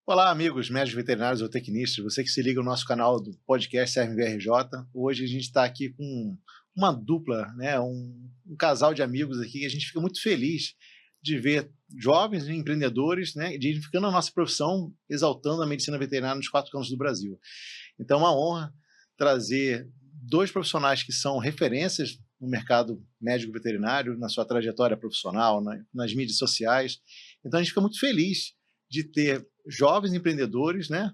Olá, amigos médicos veterinários ou tecnistas, você que se liga no nosso canal do podcast CRMVRJ. Hoje a gente está aqui com uma dupla, né, um casal de amigos aqui, que a gente fica muito feliz de ver jovens empreendedores, né, identificando a nossa profissão, exaltando a medicina veterinária nos 4 cantos do Brasil. Então é uma honra trazer dois profissionais que são referências no mercado médico veterinário, na sua trajetória profissional, nas mídias sociais. Então a gente fica muito feliz de ter jovens empreendedores, né?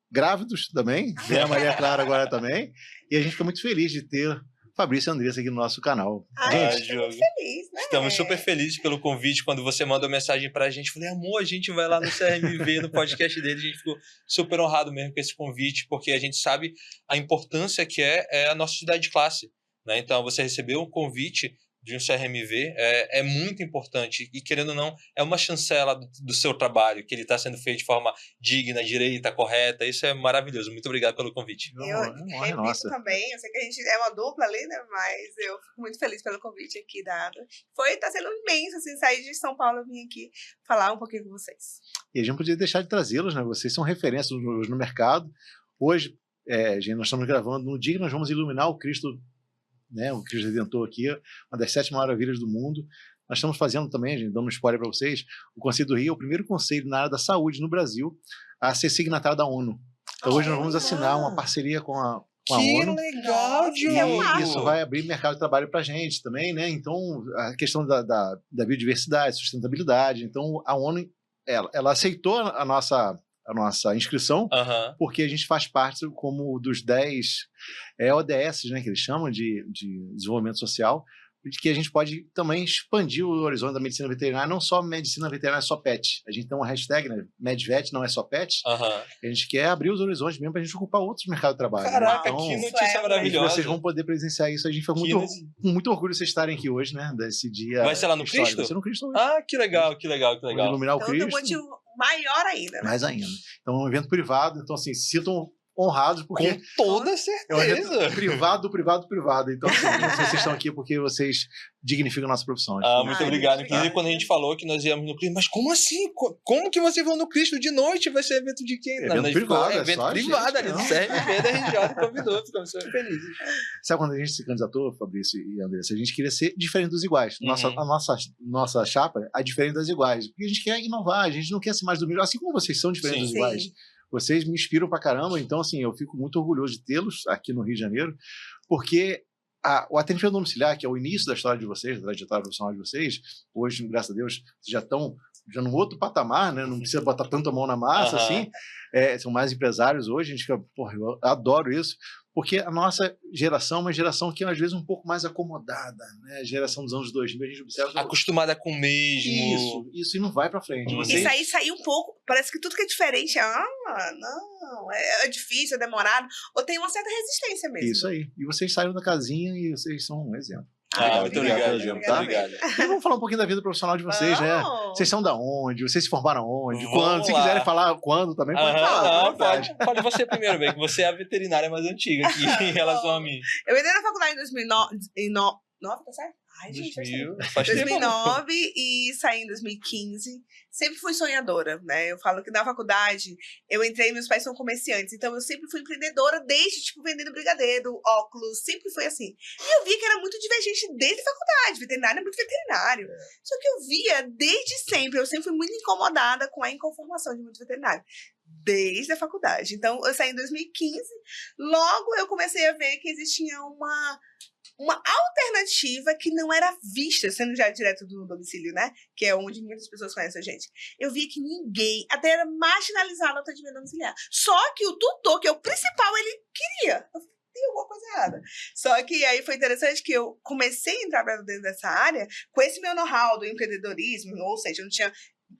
Grávidos também, a Maria Clara agora também, e a gente fica muito feliz de ter Fabrício e Andressa aqui no nosso canal. Gente, estou muito feliz, né? Estamos super felizes pelo convite. Quando você mandou mensagem pra gente, falei, amor, a gente vai lá no CRMV, no podcast dele. A gente ficou super honrado mesmo com esse convite, porque a gente sabe a importância que é a nossa atividade de classe, né? Então, você recebeu um convite de um CRMV é muito importante e, querendo ou não, é uma chancela do seu trabalho, que ele está sendo feito de forma digna, direita, correta. Isso é maravilhoso. Muito obrigado pelo convite. Eu repito também, eu sei que a gente é uma dupla ali, né? Mas eu fico muito feliz pelo convite aqui dado. Tá sendo imenso, assim, sair de São Paulo e vir aqui falar um pouquinho com vocês. E a gente não podia deixar de trazê-los, né? Vocês são referências no mercado. Hoje, gente, nós estamos gravando no dia que nós vamos iluminar o Cristo, né, o Cristo Redentor aqui, uma das 7 maravilhas do mundo. Nós estamos fazendo também, gente, dando um spoiler para vocês, o Conselho do Rio é o primeiro conselho na área da saúde no Brasil a ser signatário da ONU. Então hoje nós vamos assinar uma parceria com a ONU. Que legal, Diogo! E isso vai abrir mercado de trabalho para a gente também, né? Então a questão da biodiversidade, sustentabilidade. Então a ONU, ela aceitou a nossa inscrição, porque a gente faz parte como dos 10 ODS, né, que eles chamam de desenvolvimento social, de que a gente pode também expandir o horizonte da medicina veterinária, não só medicina veterinária, só pet. A gente tem uma hashtag, né, MedVet, não é só pet. A gente quer abrir os horizontes mesmo para a gente ocupar outros mercados de trabalho. Caraca, né? Então, que notícia maravilhosa. Vocês vão poder presenciar isso. A gente fica com muito orgulho de vocês estarem aqui hoje, né, desse dia. Vai ser lá no Cristo? Vai ser no Cristo hoje. Ah, que legal, que legal, que legal. Vamos iluminar o Cristo. Então, tem um motivo maior ainda, né? Mais ainda. Então, é um evento privado. Então, assim, se sintam honrados, porque... Com toda certeza. É um evento privado. Então, assim, vocês estão aqui porque vocês dignificam a nossa profissão. Muito obrigado. Inclusive, quando a gente falou que nós íamos no Cristo, mas como assim? Como que vocês vão no Cristo de noite? Vai ser evento de quem? Evento privado. Evento privado ali do CRV da RJ, convidou, ficamos super felizes. Sabe quando a gente se candidatou, Fabrício e Andressa? A gente queria ser diferente dos iguais. A nossa chapa é diferente das iguais. Porque a gente quer inovar, a gente não quer ser mais do mesmo. Assim como vocês são diferentes dos iguais. Vocês me inspiram pra caramba, então assim, eu fico muito orgulhoso de tê-los aqui no Rio de Janeiro, porque o atendimento domiciliar, que é o início da história de vocês, da trajetória profissional de vocês, hoje, graças a Deus, já estão num outro patamar, né? Não precisa botar tanta mão na massa, assim, são mais empresários hoje, a gente fica, eu adoro isso, porque a nossa geração é uma geração que é, às vezes, um pouco mais acomodada, né? A geração dos anos 2000, a gente observa... Acostumada com o mesmo. Isso, e não vai pra frente. E sair um pouco, parece que tudo que é diferente, não, é difícil, é demorado, ou tem uma certa resistência mesmo. Isso aí. E vocês saíram da casinha e vocês são um exemplo. Muito obrigado, João. Muito obrigado. E vamos falar um pouquinho da vida profissional de vocês, né? Vocês são da onde? Vocês se formaram onde? Quando? Se quiserem falar quando também, pode falar. Pode você primeiro, bem, que você é a veterinária mais antiga aqui em relação a mim. Eu entrei na faculdade em 2009, tá certo? Ai, gente, 2009 e saí em 2015. Sempre fui sonhadora, né? Eu falo que na faculdade eu entrei, meus pais são comerciantes, então eu sempre fui empreendedora desde, vendendo brigadeiro, óculos, sempre foi assim. E eu via que era muito divergente desde a faculdade, veterinário é muito veterinário. Só que eu via desde sempre, eu sempre fui muito incomodada com a inconformação de muito veterinário. Desde a faculdade. Então, eu saí em 2015, logo eu comecei a ver que existia uma alternativa que não era vista, sendo já direto do domicílio, né? Que é onde muitas pessoas conhecem a gente. Eu via que ninguém, até era marginalizado o atendimento domiciliar. Só que o tutor, que é o principal, ele queria. Eu falei, tem alguma coisa errada. Só que aí foi interessante que eu comecei a entrar dentro dessa área com esse meu know-how do empreendedorismo, ou seja, eu não tinha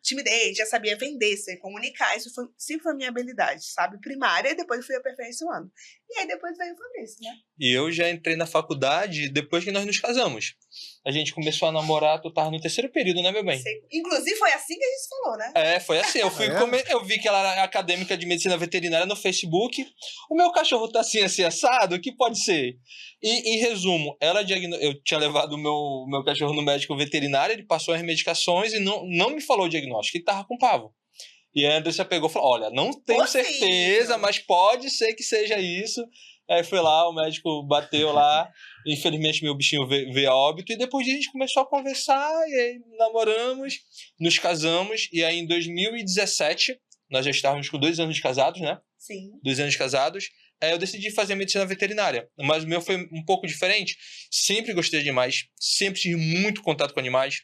timidez, já sabia vender, saber comunicar, isso sempre foi a minha habilidade, sabe, primária, e depois fui aperfeiçoando. E aí depois veio o Fabrício, né? E eu já entrei na faculdade depois que nós nos casamos. A gente começou a namorar, tu tava no 3º período, né, meu bem? Inclusive foi assim que a gente falou, né? Foi assim, eu vi que ela era acadêmica de medicina veterinária no Facebook, o meu cachorro tá assim assado, o que pode ser? E, em resumo, eu tinha levado o meu cachorro no médico veterinário, ele passou as medicações e não me falou o diagnóstico, ele tava com pavo. E a Andressa pegou e falou, olha, não tenho certeza, mas pode ser que seja isso. Aí foi lá, o médico bateu lá, infelizmente meu bichinho veio a óbito, e depois a gente começou a conversar, e aí namoramos, nos casamos, e aí em 2017, nós já estávamos com 2 anos de casados, né? Sim. 2 anos de casados, eu decidi fazer medicina veterinária, mas o meu foi um pouco diferente. Sempre gostei de animais, sempre tive muito contato com animais,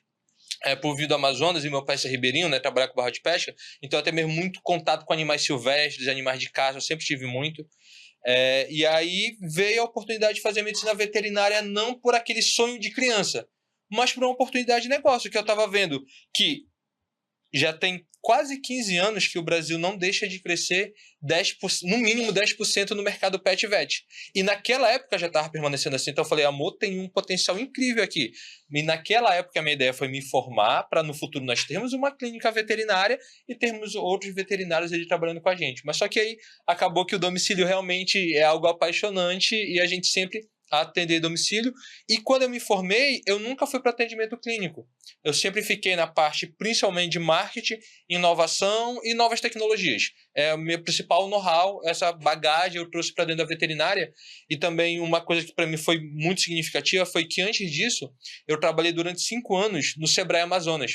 por vir do Amazonas, e meu pai é ribeirinho, né, trabalhar com barra de pesca, então até mesmo muito contato com animais silvestres, animais de caça, eu sempre tive muito. E aí veio a oportunidade de fazer medicina veterinária não por aquele sonho de criança, mas por uma oportunidade de negócio, que eu estava vendo que já tem quase 15 anos que o Brasil não deixa de crescer 10%, no mínimo 10% no mercado pet vet. E naquela época já estava permanecendo assim. Então eu falei, amor, tem um potencial incrível aqui. E naquela época a minha ideia foi me formar para no futuro nós termos uma clínica veterinária e termos outros veterinários ali trabalhando com a gente. Mas só que aí acabou que o domicílio realmente é algo apaixonante e a gente sempre atender domicílio. E quando eu me formei, eu nunca fui para atendimento clínico. Eu sempre fiquei na parte principalmente de marketing, inovação e novas tecnologias. É o meu principal know-how, essa bagagem eu trouxe para dentro da veterinária. E também uma coisa que para mim foi muito significativa foi que antes disso, eu trabalhei durante 5 anos no Sebrae Amazonas.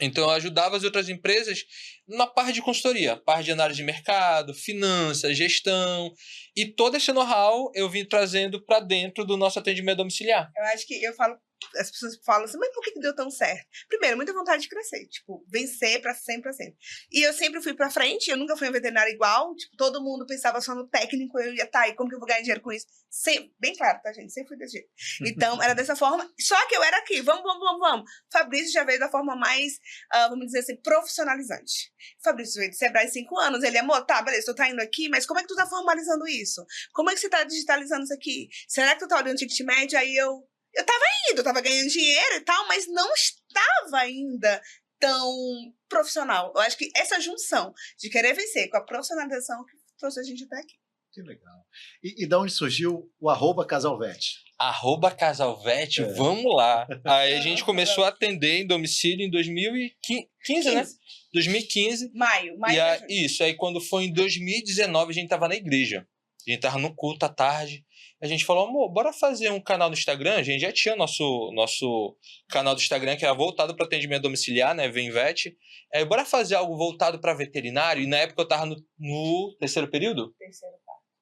Então, eu ajudava as outras empresas na parte de consultoria, parte de análise de mercado, finanças, gestão. E todo esse know-how eu vim trazendo para dentro do nosso atendimento domiciliar. Eu acho que eu falo, as pessoas falam assim, mas por que deu tão certo? Primeiro, muita vontade de crescer, tipo, vencer para sempre, pra sempre. E eu sempre fui para frente, eu nunca fui uma veterinária igual, tipo, todo mundo pensava só no técnico, eu ia, tá, e como que eu vou ganhar dinheiro com isso? Sempre, bem claro, tá, gente? Sempre fui desse jeito. Então, era dessa forma, só que eu era aqui, vamos. Fabrício já veio da forma mais, vamos dizer assim, profissionalizante. Fabrício veio de Sebrae 5 anos, ele, amor, tá, beleza, tu tá indo aqui, mas como é que tu tá formalizando isso? Como é que você tá digitalizando isso aqui? Será que tu tá olhando o ticket médio? Aí eu tava indo, eu tava ganhando dinheiro e tal, mas não estava ainda tão profissional. Eu acho que essa junção de querer vencer com a profissionalização que trouxe a gente até aqui. Que legal. E de onde surgiu o @casalvet? @casalvet, vamos lá. Aí a gente começou a atender em domicílio em 2015, né? 2015. Maio. Isso, aí quando foi em 2019, a gente tava na igreja. A gente tava no culto à tarde. A gente falou, amor, bora fazer um canal no Instagram? A gente já tinha nosso canal do Instagram, que era voltado para atendimento domiciliar, né? Vemvet. Bora fazer algo voltado para veterinário? E na época eu tava no terceiro período?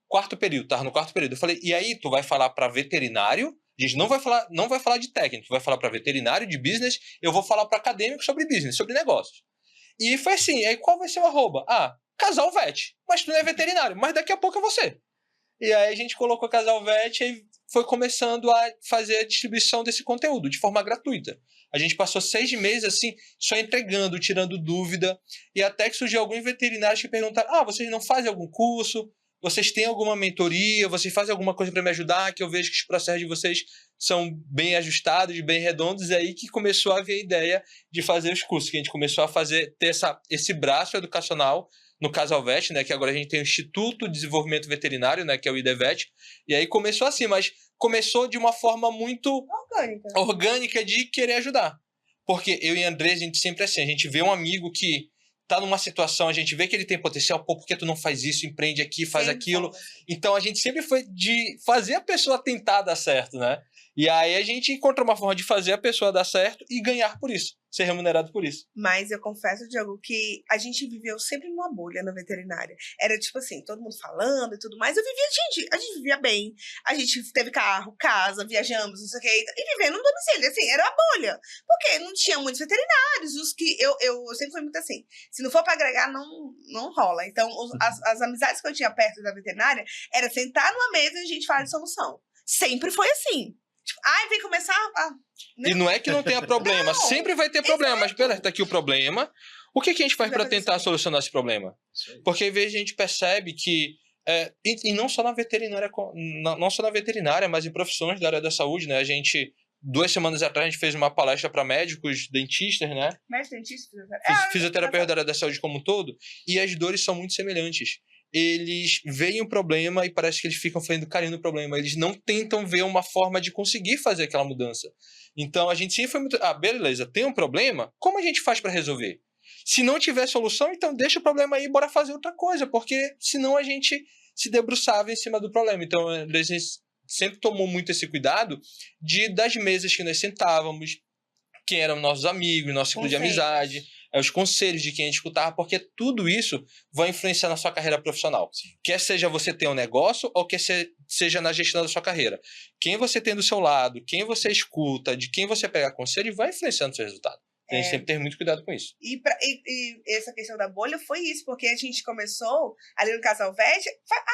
Quarto período, tava no quarto período. Eu falei, e aí, tu vai falar para veterinário? A gente não vai falar de técnico, tu vai falar para veterinário, de business, eu vou falar para acadêmico sobre business, sobre negócios. E foi assim, aí qual vai ser o arroba? Casalvet. Mas tu não é veterinário, mas daqui a pouco é você. E aí a gente colocou Casalvet e foi começando a fazer a distribuição desse conteúdo de forma gratuita. A gente passou 6 meses assim, só entregando, tirando dúvida, e até que surgiu alguns veterinários que perguntaram, vocês não fazem algum curso? Vocês têm alguma mentoria? Vocês fazem alguma coisa para me ajudar? Que eu vejo que os processos de vocês são bem ajustados, bem redondos. E aí que começou a vir a ideia de fazer os cursos, que a gente começou a ter esse braço educacional no Casalvet, né, que agora a gente tem o Instituto de Desenvolvimento Veterinário, né, que é o IDVET, e aí começou assim, mas começou de uma forma muito orgânica de querer ajudar. Porque eu e a André, a gente sempre é assim, a gente vê um amigo que tá numa situação, a gente vê que ele tem potencial, por que tu não faz isso, empreende aqui, faz aquilo? Então a gente sempre foi de fazer a pessoa tentar dar certo, né? E aí a gente encontra uma forma de fazer a pessoa dar certo e ganhar por isso, ser remunerado por isso. Mas eu confesso, Diogo, que a gente viveu sempre numa bolha na veterinária. Era tipo assim, todo mundo falando e tudo mais. A gente vivia bem. A gente teve carro, casa, viajamos, não sei o que. E vivendo no domicílio, assim, era uma bolha. Porque não tinha muitos veterinários. Os que eu sempre fui muito assim. Se não for pra agregar, não rola. Então, as amizades que eu tinha perto da veterinária era sentar numa mesa e a gente falar de solução. Sempre foi assim. Tipo, vem começar... E não é que não tenha problema, sempre vai ter problema. Mas pera, tá aqui o problema. O que a gente faz para tentar solucionar esse problema? Porque às vezes a gente percebe que, e não só na veterinária, mas em profissões da área da saúde, né? A gente, 2 semanas atrás, a gente fez uma palestra para médicos, dentistas, né? Médicos, dentistas? Fisioterapeuta da área da saúde como um todo. E as dores são muito semelhantes. Eles veem o problema e parece que eles ficam fazendo carinho no problema. Eles não tentam ver uma forma de conseguir fazer aquela mudança. Então, a gente sempre foi muito... beleza, tem um problema? Como a gente faz para resolver? Se não tiver solução, então deixa o problema aí e bora fazer outra coisa, porque senão a gente se debruçava em cima do problema. Então, a gente sempre tomou muito esse cuidado das mesas que nós sentávamos, quem eram nossos amigos, nosso ciclo de amizade, os conselhos de quem a gente escutava, porque tudo isso vai influenciar na sua carreira profissional. Quer seja você ter um negócio ou quer seja na gestão da sua carreira. Quem você tem do seu lado, quem você escuta, de quem você pega conselho, vai influenciando o seu resultado. A gente sempre tem muito cuidado com isso. E essa questão da bolha foi isso, porque a gente começou ali no Casal Vete,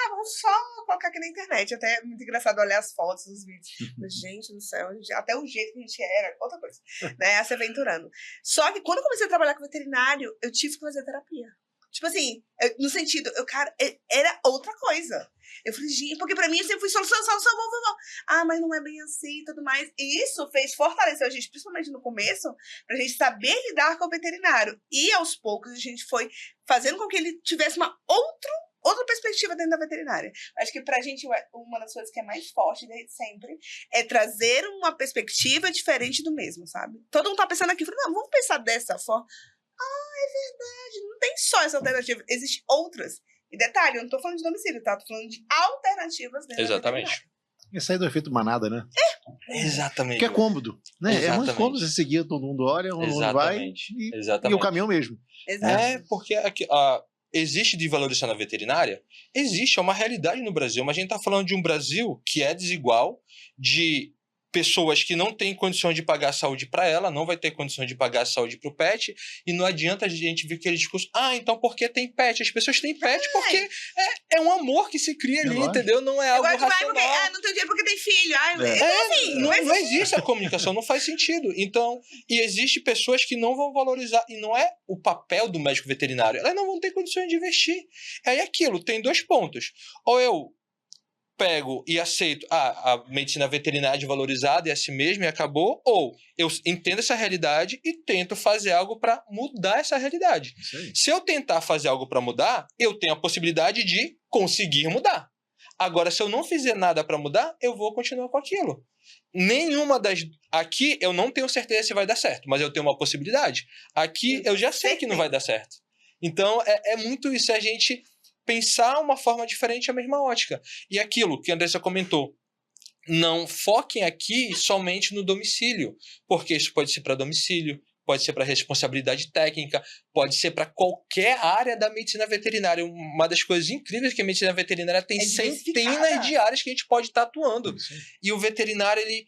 vamos só colocar aqui na internet. Até é muito engraçado olhar as fotos, os vídeos. Mas, gente do céu, até o jeito que a gente era, outra coisa, né? Se aventurando. Só que quando eu comecei a trabalhar com veterinário, eu tive que fazer terapia. Tipo assim, no sentido, era outra coisa. Eu falei, gente, porque pra mim eu sempre fui solução. Mas não é bem assim e tudo mais. E isso fortaleceu a gente, principalmente no começo, pra gente saber lidar com o veterinário. E aos poucos a gente foi fazendo com que ele tivesse uma outra perspectiva dentro da veterinária. Acho que pra gente, uma das coisas que é mais forte desde sempre é trazer uma perspectiva diferente do mesmo, sabe? Todo mundo tá pensando aqui, não, vamos pensar dessa forma. É verdade, não tem só essa alternativa, existem outras. E detalhe, eu não tô falando de domicílio, tá? Tô falando de alternativas dentro Exatamente. É sair do efeito manada, né? Exatamente. Que é cômodo, né? Exatamente. É muito cômodo você seguir, todo mundo olha, todo mundo vai e o caminho mesmo. Exato. Porque existe desvalorização na veterinária? Existe, é uma realidade no Brasil, mas a gente está falando de um Brasil que é desigual, de pessoas que não têm condições de pagar a saúde para ela, não vai ter condições de pagar a saúde para o pet, e não adianta a gente ver aquele discurso, então por que tem pet? As pessoas têm pet porque é um amor que se cria ali, entendeu? Não é algo racional. Não tem dinheiro porque tem filho. Não existe a comunicação, não faz sentido. Então, e existe pessoas que não vão valorizar, e não é o papel do médico veterinário, elas não vão ter condições de investir. Aí aquilo, tem 2 pontos. Ou eu pego e aceito a medicina veterinária valorizada e assim mesmo e acabou, ou eu entendo essa realidade e tento fazer algo para mudar essa realidade. Se eu tentar fazer algo para mudar, eu tenho a possibilidade de conseguir mudar. Agora, se eu não fizer nada para mudar, eu vou continuar com aquilo. Nenhuma das... Aqui eu não tenho certeza se vai dar certo, mas eu tenho uma possibilidade. Aqui eu já sei que não vai dar certo. Então, é muito isso, a gente pensar uma forma diferente a mesma ótica. E aquilo que a Andressa comentou, não foquem aqui somente no domicílio, porque isso pode ser para domicílio, pode ser para responsabilidade técnica, pode ser para qualquer área da medicina veterinária. Uma das coisas incríveis que a medicina veterinária tem centenas de áreas que a gente pode estar atuando. E o veterinário, ele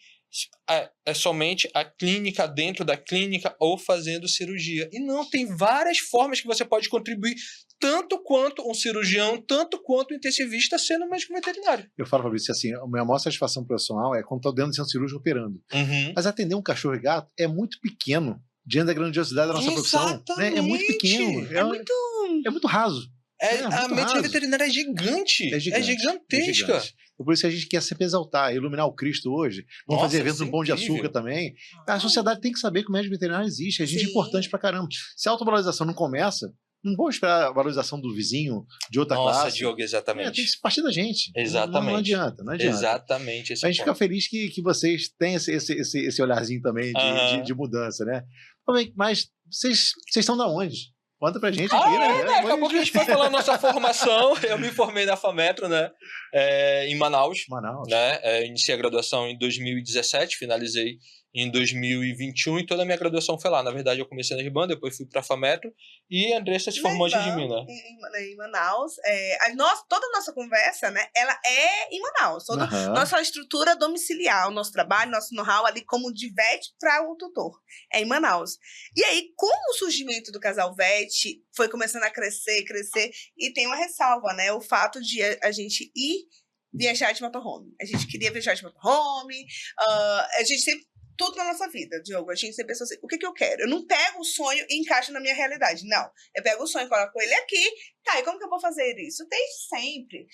é somente a clínica dentro da clínica ou fazendo cirurgia. E não, tem várias formas que você pode contribuir, tanto quanto um cirurgião, tanto quanto um intensivista sendo médico veterinário. Eu falo, Fabrício, assim, a minha maior satisfação profissional é quando estou dentro de um cirúrgico operando. Mas atender um cachorro e gato é muito pequeno diante da grandiosidade da nossa profissão. Né? É muito pequeno. É muito raso. A medicina veterinária é gigante. É gigantesca. É por isso que a gente quer sempre exaltar, iluminar o Cristo hoje. Vamos fazer eventos no Pão de Açúcar também. A sociedade tem que saber que o médico veterinário existe. É gente importante pra caramba. Se a autovalorização não começa, não vou esperar a valorização do vizinho de outra classe. Nossa, Diogo, exatamente. Tem que partir da gente. Exatamente. Não adianta. Exatamente. A gente fica feliz que vocês têm esse olharzinho também de mudança, né? Mas vocês estão da onde? Conta pra gente aqui, né? Acabou que a gente foi falar a nossa formação. Eu me formei na FAMetro, né? Em Manaus. Né? Iniciei a graduação em 2017, finalizei em 2021 e toda a minha graduação foi lá. Na verdade, eu comecei na RIBAN, depois fui para a FAMetro e a Andressa se formou antes de mim, né? Em Manaus. Toda a nossa conversa, né? Ela é em Manaus. Nossa estrutura domiciliar, o nosso trabalho, nosso know-how ali como de vet para o tutor. É em Manaus. E aí, com o surgimento do Casal Vet, foi começando a crescer, e tem uma ressalva, né? O fato de a gente viajar de motorhome. A gente queria viajar de motorhome, a gente sempre... Tudo na nossa vida, Diogo. A gente sempre pensa assim, o que eu quero? Eu não pego o sonho e encaixo na minha realidade. Não. Eu pego o sonho e coloco ele aqui. Tá, e como que eu vou fazer isso? Desde sempre.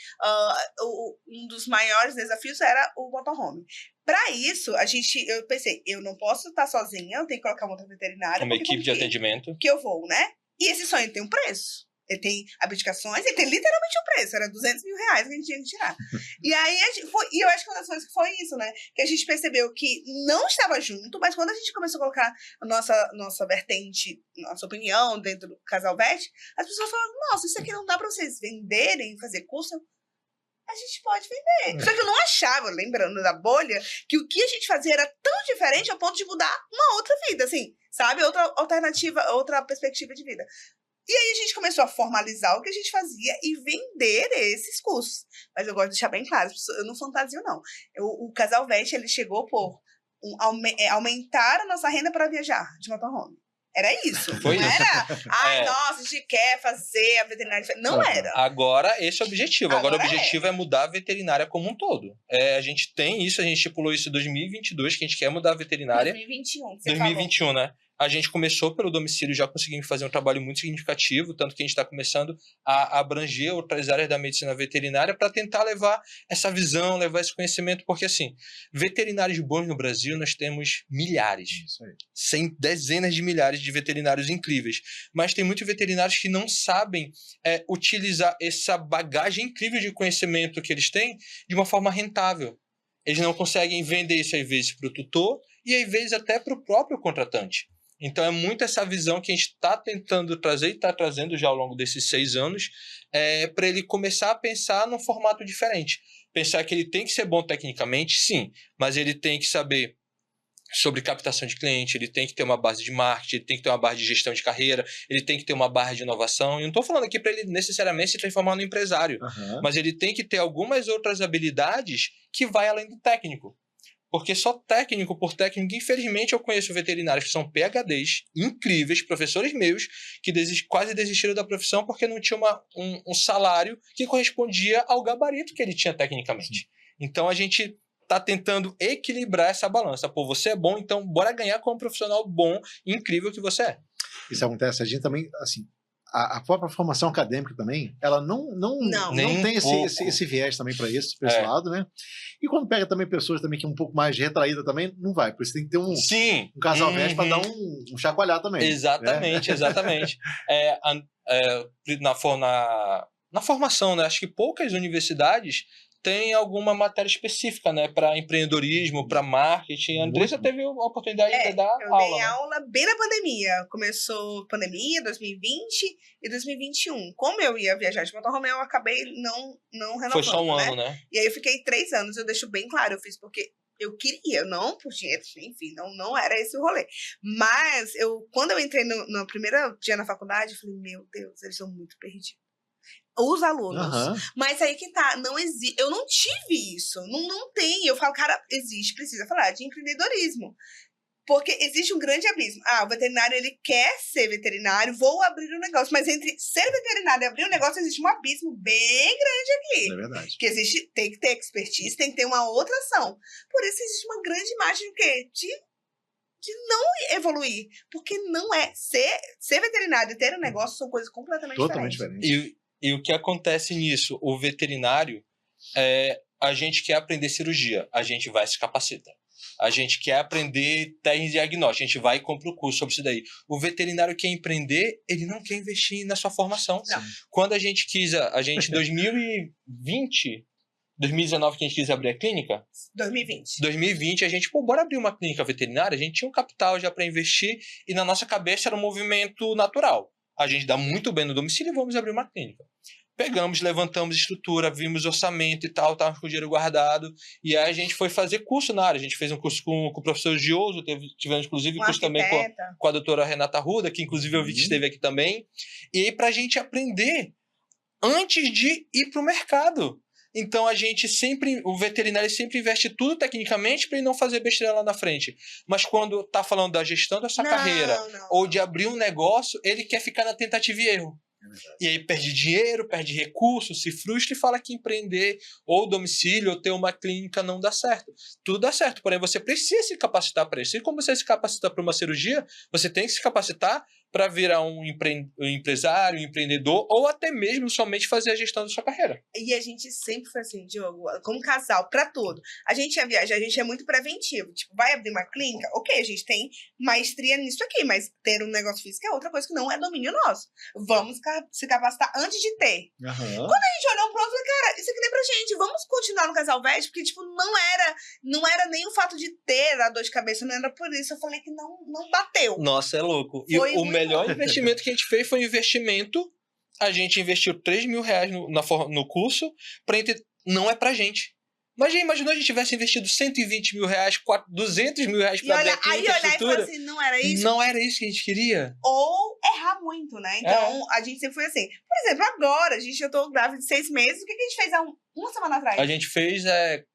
Um dos maiores desafios era o motorhome. Para isso, eu pensei, eu não posso estar sozinha, eu tenho que colocar uma outra veterinária. Uma equipe de atendimento. Que eu vou, né? E esse sonho tem um preço. tem abdicações, ele tem literalmente o preço, era R$200 mil que a gente tinha que tirar. E aí, e eu acho que uma das coisas que foi isso, né? Que a gente percebeu que não estava junto, mas quando a gente começou a colocar a nossa vertente, nossa opinião dentro do Casal Veste, as pessoas falavam, nossa, isso aqui não dá pra vocês venderem, fazer curso. A gente pode vender. Só que eu não achava, lembrando da bolha, que o que a gente fazia era tão diferente ao ponto de mudar uma outra vida, assim, sabe? Outra alternativa, outra perspectiva de vida. E aí a gente começou a formalizar o que a gente fazia e vender esses cursos. Mas eu gosto de deixar bem claro, eu não fantasio, não. O Casal Veste, ele chegou por aumentar a nossa renda para viajar de motorhome. Era isso. Foi não isso. era, nossa, a gente quer fazer a veterinária. Não era. Agora, esse é o objetivo. Agora o Agora objetivo é mudar a veterinária como um todo. A gente tem isso, a gente estipulou isso em 2022, que a gente quer mudar a veterinária. 2021, 2021, né? A gente começou pelo domicílio, já conseguimos fazer um trabalho muito significativo, tanto que a gente está começando a abranger outras áreas da medicina veterinária para tentar levar essa visão, levar esse conhecimento, porque assim, veterinários bons no Brasil nós temos milhares, dezenas de milhares de veterinários incríveis, mas tem muitos veterinários que não sabem utilizar essa bagagem incrível de conhecimento que eles têm de uma forma rentável. Eles não conseguem vender isso às vezes para o tutor e às vezes até para o próprio contratante. Então, é muito essa visão que a gente está tentando trazer e está trazendo já ao longo desses 6 anos para ele começar a pensar num formato diferente. Pensar que ele tem que ser bom tecnicamente, sim, mas ele tem que saber sobre captação de cliente, ele tem que ter uma base de marketing, ele tem que ter uma base de gestão de carreira, ele tem que ter uma base de inovação. E não estou falando aqui para ele necessariamente se transformar no empresário, mas ele tem que ter algumas outras habilidades que vai além do técnico. Porque só técnico por técnico, infelizmente eu conheço veterinários que são PhDs incríveis, professores meus, que quase desistiram da profissão porque não tinha um salário que correspondia ao gabarito que ele tinha tecnicamente. Sim. Então a gente está tentando equilibrar essa balança. Pô, você é bom, então bora ganhar como profissional bom e incrível que você é. Isso acontece, a gente também, assim, a própria formação acadêmica também, ela não tem esse viés também para esse lado, né? E quando pega também pessoas também que é um pouco mais retraída também, não vai. Por isso tem que ter um casal veste para dar um chacoalhar também. Exatamente, exatamente. Na formação, né? Acho que poucas universidades tem alguma matéria específica, né, para empreendedorismo, para marketing. A Andressa teve a oportunidade de dar aula. Eu dei aula bem na pandemia. Começou pandemia, 2020 e 2021. Como eu ia viajar de motorhome, eu acabei não renovando. Foi só um ano, né? E aí eu fiquei 3 anos. Eu deixo bem claro, eu fiz porque eu queria, não por dinheiro, enfim, não era esse o rolê. Mas quando eu entrei no primeiro dia na faculdade, eu falei, meu Deus, eles são muito perdidos. Os alunos. Mas aí que tá, não existe. Eu não tive isso. Não tem. Eu falo, cara, precisa falar de empreendedorismo. Porque existe um grande abismo. O veterinário, ele quer ser veterinário, vou abrir um negócio. Mas entre ser veterinário e abrir um negócio, existe um abismo bem grande aqui. É verdade. Que tem que ter expertise, tem que ter uma outra ação. Por isso existe uma grande margem do quê? De não evoluir. Porque não é. Ser veterinário e ter um negócio são coisas completamente diferentes. E o que acontece nisso? O veterinário, a gente quer aprender cirurgia, a gente vai se capacita. A gente quer aprender técnica de diagnóstico, a gente vai e compra o curso sobre isso daí. O veterinário quer empreender, ele não quer investir na sua formação. Não. Quando a gente 2019 que a gente quis abrir a clínica? 2020 a gente, bora abrir uma clínica veterinária, a gente tinha um capital já para investir e na nossa cabeça era um movimento natural. A gente dá muito bem no domicílio e vamos abrir uma clínica. Pegamos, levantamos estrutura, vimos orçamento e tal, estávamos com o dinheiro guardado. E aí a gente foi fazer curso na área. A gente fez um curso com o professor Gioso, tivemos inclusive curso também com a doutora Renata Ruda, que inclusive eu vi que esteve aqui também. E aí para a gente aprender antes de ir para o mercado. Então o veterinário sempre investe tudo tecnicamente para ele não fazer besteira lá na frente. Mas quando está falando da gestão da sua carreira ou de abrir um negócio, ele quer ficar na tentativa e erro. E aí perde dinheiro, perde recursos, se frustra e fala que empreender ou domicílio ou ter uma clínica não dá certo. Tudo dá certo, porém você precisa se capacitar para isso. E como você se capacita para uma cirurgia, você tem que se capacitar para virar um empresário, um empreendedor, ou até mesmo somente fazer a gestão da sua carreira. E a gente sempre foi assim, Diogo, como casal, pra tudo. A gente ia viajar, a gente é muito preventivo. Tipo, vai abrir uma clínica? Ok, a gente tem maestria nisso aqui, mas ter um negócio físico é outra coisa que não é domínio nosso. Vamos se capacitar antes de ter. Uhum. Quando a gente olhou pro outro, falei, cara, isso aqui não é pra gente, vamos continuar no casal vet, porque, tipo, não era nem o fato de ter a dor de cabeça, não era por isso. Eu falei que não bateu. Nossa, é louco. E o melhor investimento que a gente fez foi um investimento. A gente investiu R$3.000 no curso. Não é pra gente. Mas já imaginou a gente tivesse investido R$120 mil, R$200 mil pra abrir a clínica, olhar e falar assim, não era isso? Não era isso que a gente queria. Ou errar muito, né? Então, a gente sempre foi assim. Por exemplo, agora, eu tô grávida de 6 meses. O que a gente fez há uma semana atrás? A gente fez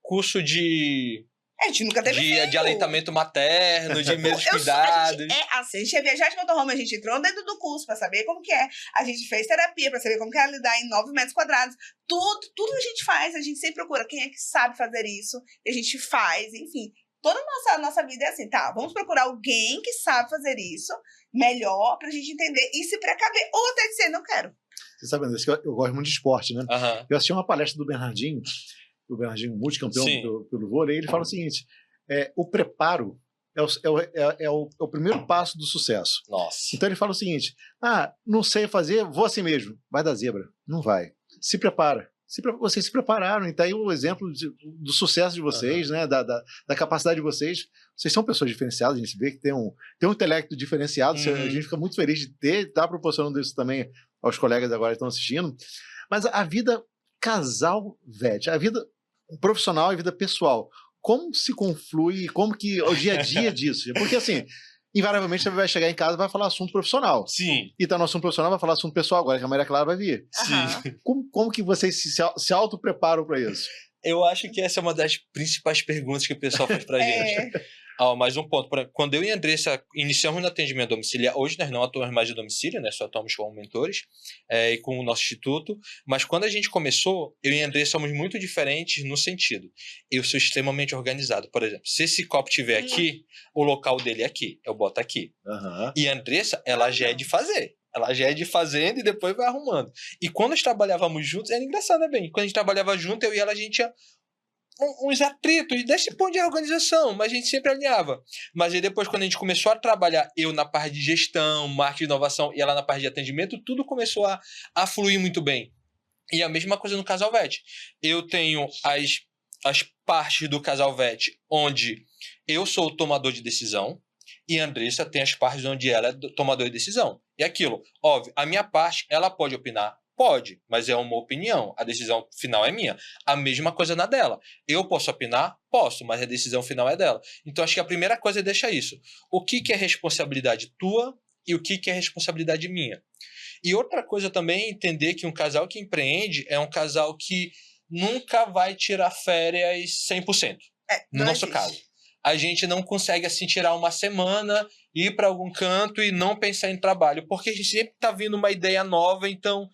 curso de... A gente nunca teve filho. De aleitamento materno, de meus cuidados. A gente ia viajar de motorhome, a gente entrou dentro do curso pra saber como que é. A gente fez terapia pra saber como que é lidar em 9 metros quadrados. Tudo a gente faz, a gente sempre procura quem é que sabe fazer isso. E a gente faz, enfim. Toda a nossa vida é assim, tá, vamos procurar alguém que sabe fazer isso melhor pra gente entender e se precaver. Ou até dizer, não quero. Você sabe, André, eu gosto muito de esporte, né? Uhum. Eu assisti uma palestra do Bernardinho, multicampeão pelo vôlei, ele fala o seguinte, o preparo é o primeiro passo do sucesso. Nossa. Então ele fala o seguinte, não sei fazer, vou assim mesmo. Vai dar zebra. Não vai. Se prepara. Vocês se prepararam, e tá aí o exemplo do sucesso de vocês, né? Da capacidade de vocês. Vocês são pessoas diferenciadas, a gente vê que tem um intelecto diferenciado, a gente fica muito feliz de estar proporcionando isso também aos colegas agora que estão assistindo. Mas a vida casal vet, a vida profissional e a vida pessoal, como se conflui, como que o dia a dia disso? Porque assim, invariavelmente você vai chegar em casa e vai falar assunto profissional. Sim. E tá no assunto profissional, vai falar assunto pessoal agora, que a Maria Clara vai vir. Sim. Como que vocês se auto-preparam para isso? Eu acho que essa é uma das principais perguntas que o pessoal faz pra gente. Mais um ponto. Quando eu e a Andressa iniciamos no atendimento domiciliar, hoje nós não atuamos mais de domicílio, né? Só atuamos como mentores e com o nosso instituto. Mas quando a gente começou, eu e a Andressa somos muito diferentes no sentido. Eu sou extremamente organizado. Por exemplo, se esse copo estiver aqui, o local dele é aqui. Eu boto aqui. E a Andressa, ela já é de fazer. Ela já é de fazendo e depois vai arrumando. E quando nós trabalhávamos juntos, era engraçado, né, bem? Quando a gente trabalhava junto, eu e ela, a gente tinha uns atritos desse ponto de organização, mas a gente sempre alinhava. Mas aí depois, quando a gente começou a trabalhar, eu na parte de gestão, marketing, inovação e ela na parte de atendimento, tudo começou a fluir muito bem. E a mesma coisa no Casal Vet. Eu tenho as partes do Casal Vet onde eu sou o tomador de decisão e a Andressa tem as partes onde ela é tomador de decisão. E aquilo, óbvio, a minha parte, ela pode opinar. Pode, mas é uma opinião. A decisão final é minha. A mesma coisa na dela. Eu posso opinar? Posso, mas a decisão final é dela. Então, acho que a primeira coisa é deixar isso. O que é responsabilidade tua e o que é responsabilidade minha. E outra coisa também é entender que um casal que empreende é um casal que nunca vai tirar férias 100%. No nosso caso. A gente não consegue assim tirar uma semana, ir para algum canto e não pensar em trabalho. Porque a gente sempre está vindo uma ideia nova, então...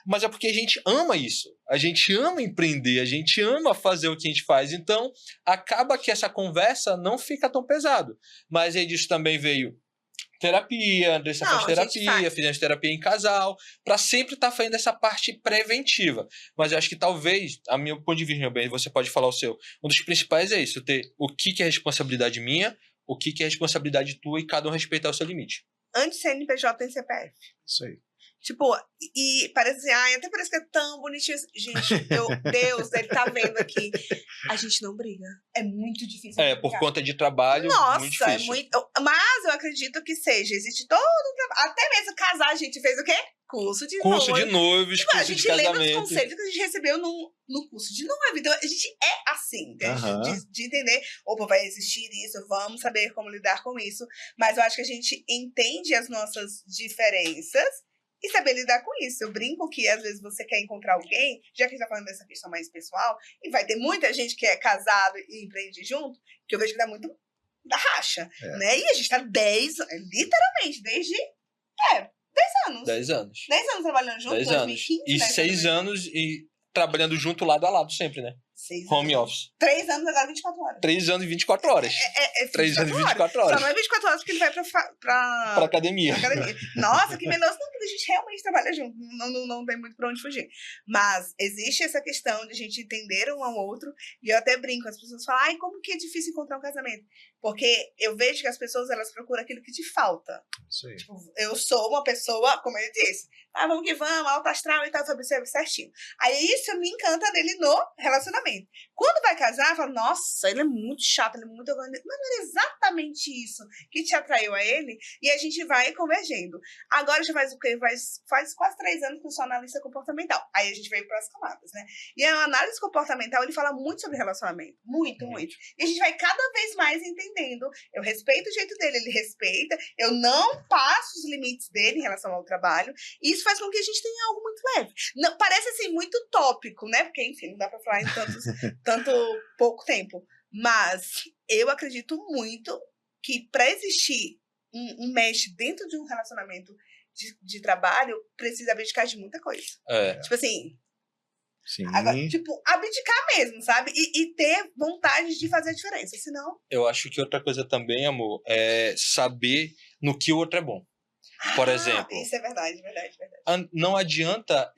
Mas é porque a gente ama isso. A gente ama empreender, a gente ama fazer o que a gente faz. Então, acaba que essa conversa não fica tão pesado. Mas aí disso também veio terapia, a Andressa faz terapia, fizemos terapia em casal, para sempre estar fazendo essa parte preventiva. Mas eu acho que talvez, a meu ponto de vista, meu bem, você pode falar o seu, um dos principais é isso, ter o que é responsabilidade minha, o que é responsabilidade tua e cada um respeitar o seu limite. Antes CNPJ tem CPF. Isso aí. Tipo, e parece assim, até parece que é tão bonitinho. Gente, Deus, ele tá vendo aqui. A gente não briga. É muito difícil. Por conta de trabalho, nossa, muito difícil. Mas eu acredito que existe todo um trabalho. Até mesmo casar, a gente fez o quê? Curso de noivos, curso de casamento. A gente lembra os conselhos que a gente recebeu no curso de noivo. Então, a gente é assim, de entender. Opa, vai existir isso, vamos saber como lidar com isso. Mas eu acho que a gente entende as nossas diferenças e saber lidar com isso. Eu brinco que às vezes você quer encontrar alguém, já que a gente tá falando dessa questão mais pessoal, e vai ter muita gente que é casado e empreende junto, que eu vejo que dá muito da racha, né? E a gente tá literalmente, desde 10 anos. 10 anos. 10 anos trabalhando junto, 2015. E 6 anos e trabalhando junto lado a lado sempre, né? Home office. 3 anos agora, 24 horas. 3 anos e 24 horas. 3 anos e 24 horas. Só não é 24 horas porque ele vai pra academia. Nossa, que menos não, porque a gente realmente trabalha junto. Não tem muito pra onde fugir. Mas existe essa questão de a gente entender um ao outro. E eu até brinco, as pessoas falam, ai, como que é difícil encontrar um casamento? Porque eu vejo que as pessoas, elas procuram aquilo que te falta. Sim. Tipo, eu sou uma pessoa, como ele disse, vamos que vamos, alto astral e tal, sabe certinho. Aí isso me encanta nele no relacionamento. Quando vai casar, fala, nossa, ele é muito chato, ele é muito organizado. Mas não era exatamente isso que te atraiu a ele, e a gente vai convergendo. Agora já faz o quê? Faz quase 3 anos que eu sou analista comportamental. Aí a gente veio para as camadas, né? E a análise comportamental, ele fala muito sobre relacionamento. Muito. E a gente vai cada vez mais entendendo. Eu respeito o jeito dele, ele respeita. Eu não passo os limites dele em relação ao trabalho. E isso faz com que a gente tenha algo muito leve. Não, parece assim, muito utópico, né? Porque, enfim, não dá para falar em tanto pouco tempo. Mas eu acredito muito que para existir um mesh dentro de um relacionamento de trabalho, precisa abdicar de muita coisa. Tipo assim, sim. Agora, tipo, abdicar mesmo, sabe? E ter vontade de fazer a diferença, senão... Eu acho que outra coisa também, amor, é saber no que o outro é bom. Por exemplo... Isso é verdade. Não adianta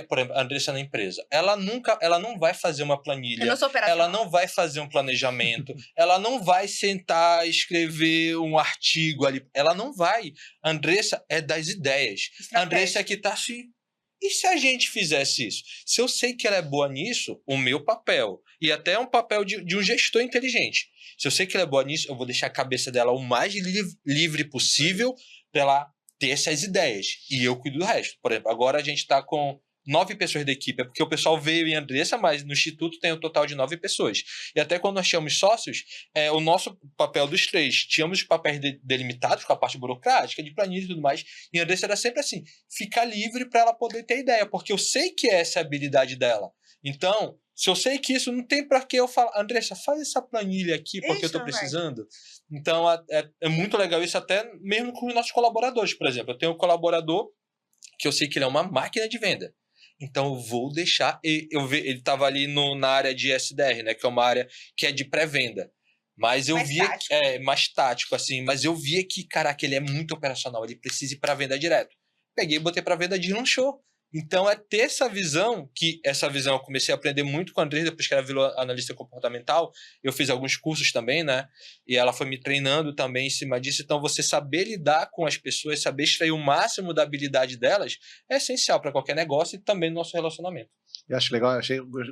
por exemplo, a Andressa na empresa. Ela não vai fazer uma planilha. Eu não sou operacional. Ela não vai fazer um planejamento. Ela não vai sentar, escrever um artigo ali. Ela não vai. A Andressa é das ideias. A Andressa é que tá assim... E se a gente fizesse isso? Se eu sei que ela é boa nisso, o meu papel, e até um papel de um gestor inteligente, se eu sei que ela é boa nisso, eu vou deixar a cabeça dela o mais livre possível para ela ter essas ideias. E eu cuido do resto. Por exemplo, agora a gente está com 9 pessoas da equipe, é porque o pessoal veio em Andressa, mas no Instituto tem um total de 9 pessoas. E até quando nós tínhamos sócios, o nosso papel dos 3, tínhamos os papéis delimitados com a parte burocrática, de planilha e tudo mais, e a Andressa era sempre assim, ficar livre para ela poder ter ideia, porque eu sei que essa é a habilidade dela. Então, se eu sei que isso, não tem para que eu falar, Andressa, faz essa planilha aqui, porque eu estou precisando. Então, é muito legal isso, até mesmo com os nossos colaboradores, por exemplo. Eu tenho um colaborador que eu sei que ele é uma máquina de venda. Então, eu vou deixar... Ele estava ali na área de SDR, né? Que é uma área que é de pré-venda. Mas eu via... Tático. Mais tático, assim. Mas eu via que, caraca, ele é muito operacional. Ele precisa ir para venda direto. Peguei e botei para venda, deslanchou. Então, é ter essa visão, que essa visão eu comecei a aprender muito com a Andressa, depois que ela virou analista comportamental. Eu fiz alguns cursos também, né? E ela foi me treinando também em cima disso. Então, você saber lidar com as pessoas, saber extrair o máximo da habilidade delas, é essencial para qualquer negócio e também no nosso relacionamento. Eu acho legal,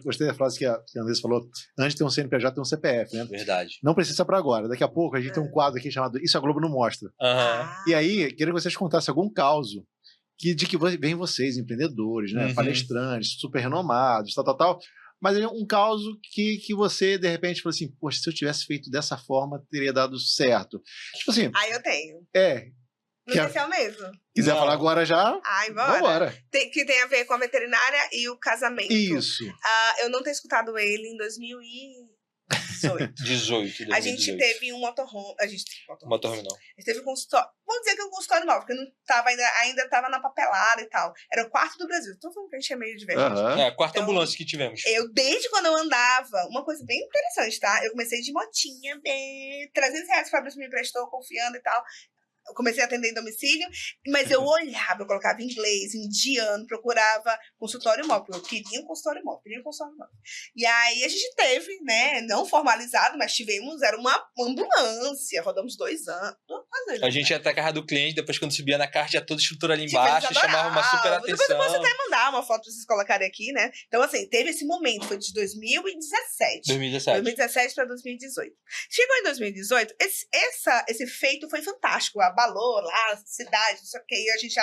gostei da frase que a Andressa falou, antes de ter um CNPJ, tem um CPF, né? Verdade. Não precisa para agora. Daqui a pouco a gente tem um quadro aqui chamado Isso a Globo Não Mostra. E aí, queria que vocês contassem algum caso de que vem vocês, empreendedores, né? Palestrantes, super renomados, tal. Mas é um caso que você, de repente, falou assim, poxa, se eu tivesse feito dessa forma, teria dado certo. Tipo assim... eu tenho. Não sei se é o mesmo. Quiser falar agora já, vambora. Que tem a ver com a veterinária e o casamento. Isso. Eu não tenho escutado ele em 2018. A gente teve um motorhome. Motorhome não. A gente teve um consultório. Vamos dizer que é um consultório novo, porque não tava ainda estava na papelada e tal. Era o quarto do Brasil. Tô falando que a gente é meio divergente. A quarta ambulância que tivemos. Desde quando eu andava, uma coisa bem interessante, tá? Eu comecei de motinha, R$300 que o Fabrício me emprestou, confiando e tal. Eu comecei a atender em domicílio, mas eu olhava, eu colocava inglês, indiano, procurava consultório móvel. Eu queria um consultório móvel. E aí a gente teve, né, não formalizado, mas tivemos, era uma ambulância, rodamos 2 anos. A gente ia até a casa do cliente, depois quando subia na carta, tinha toda a estrutura ali embaixo, chamava uma super atenção. Depois eu posso até mandar uma foto pra vocês colocarem aqui, né? Então, assim, teve esse momento, foi de 2017. 2017 para 2018. Chegou em 2018, esse feito foi fantástico, abalou lá a cidade, não sei o quê, e a gente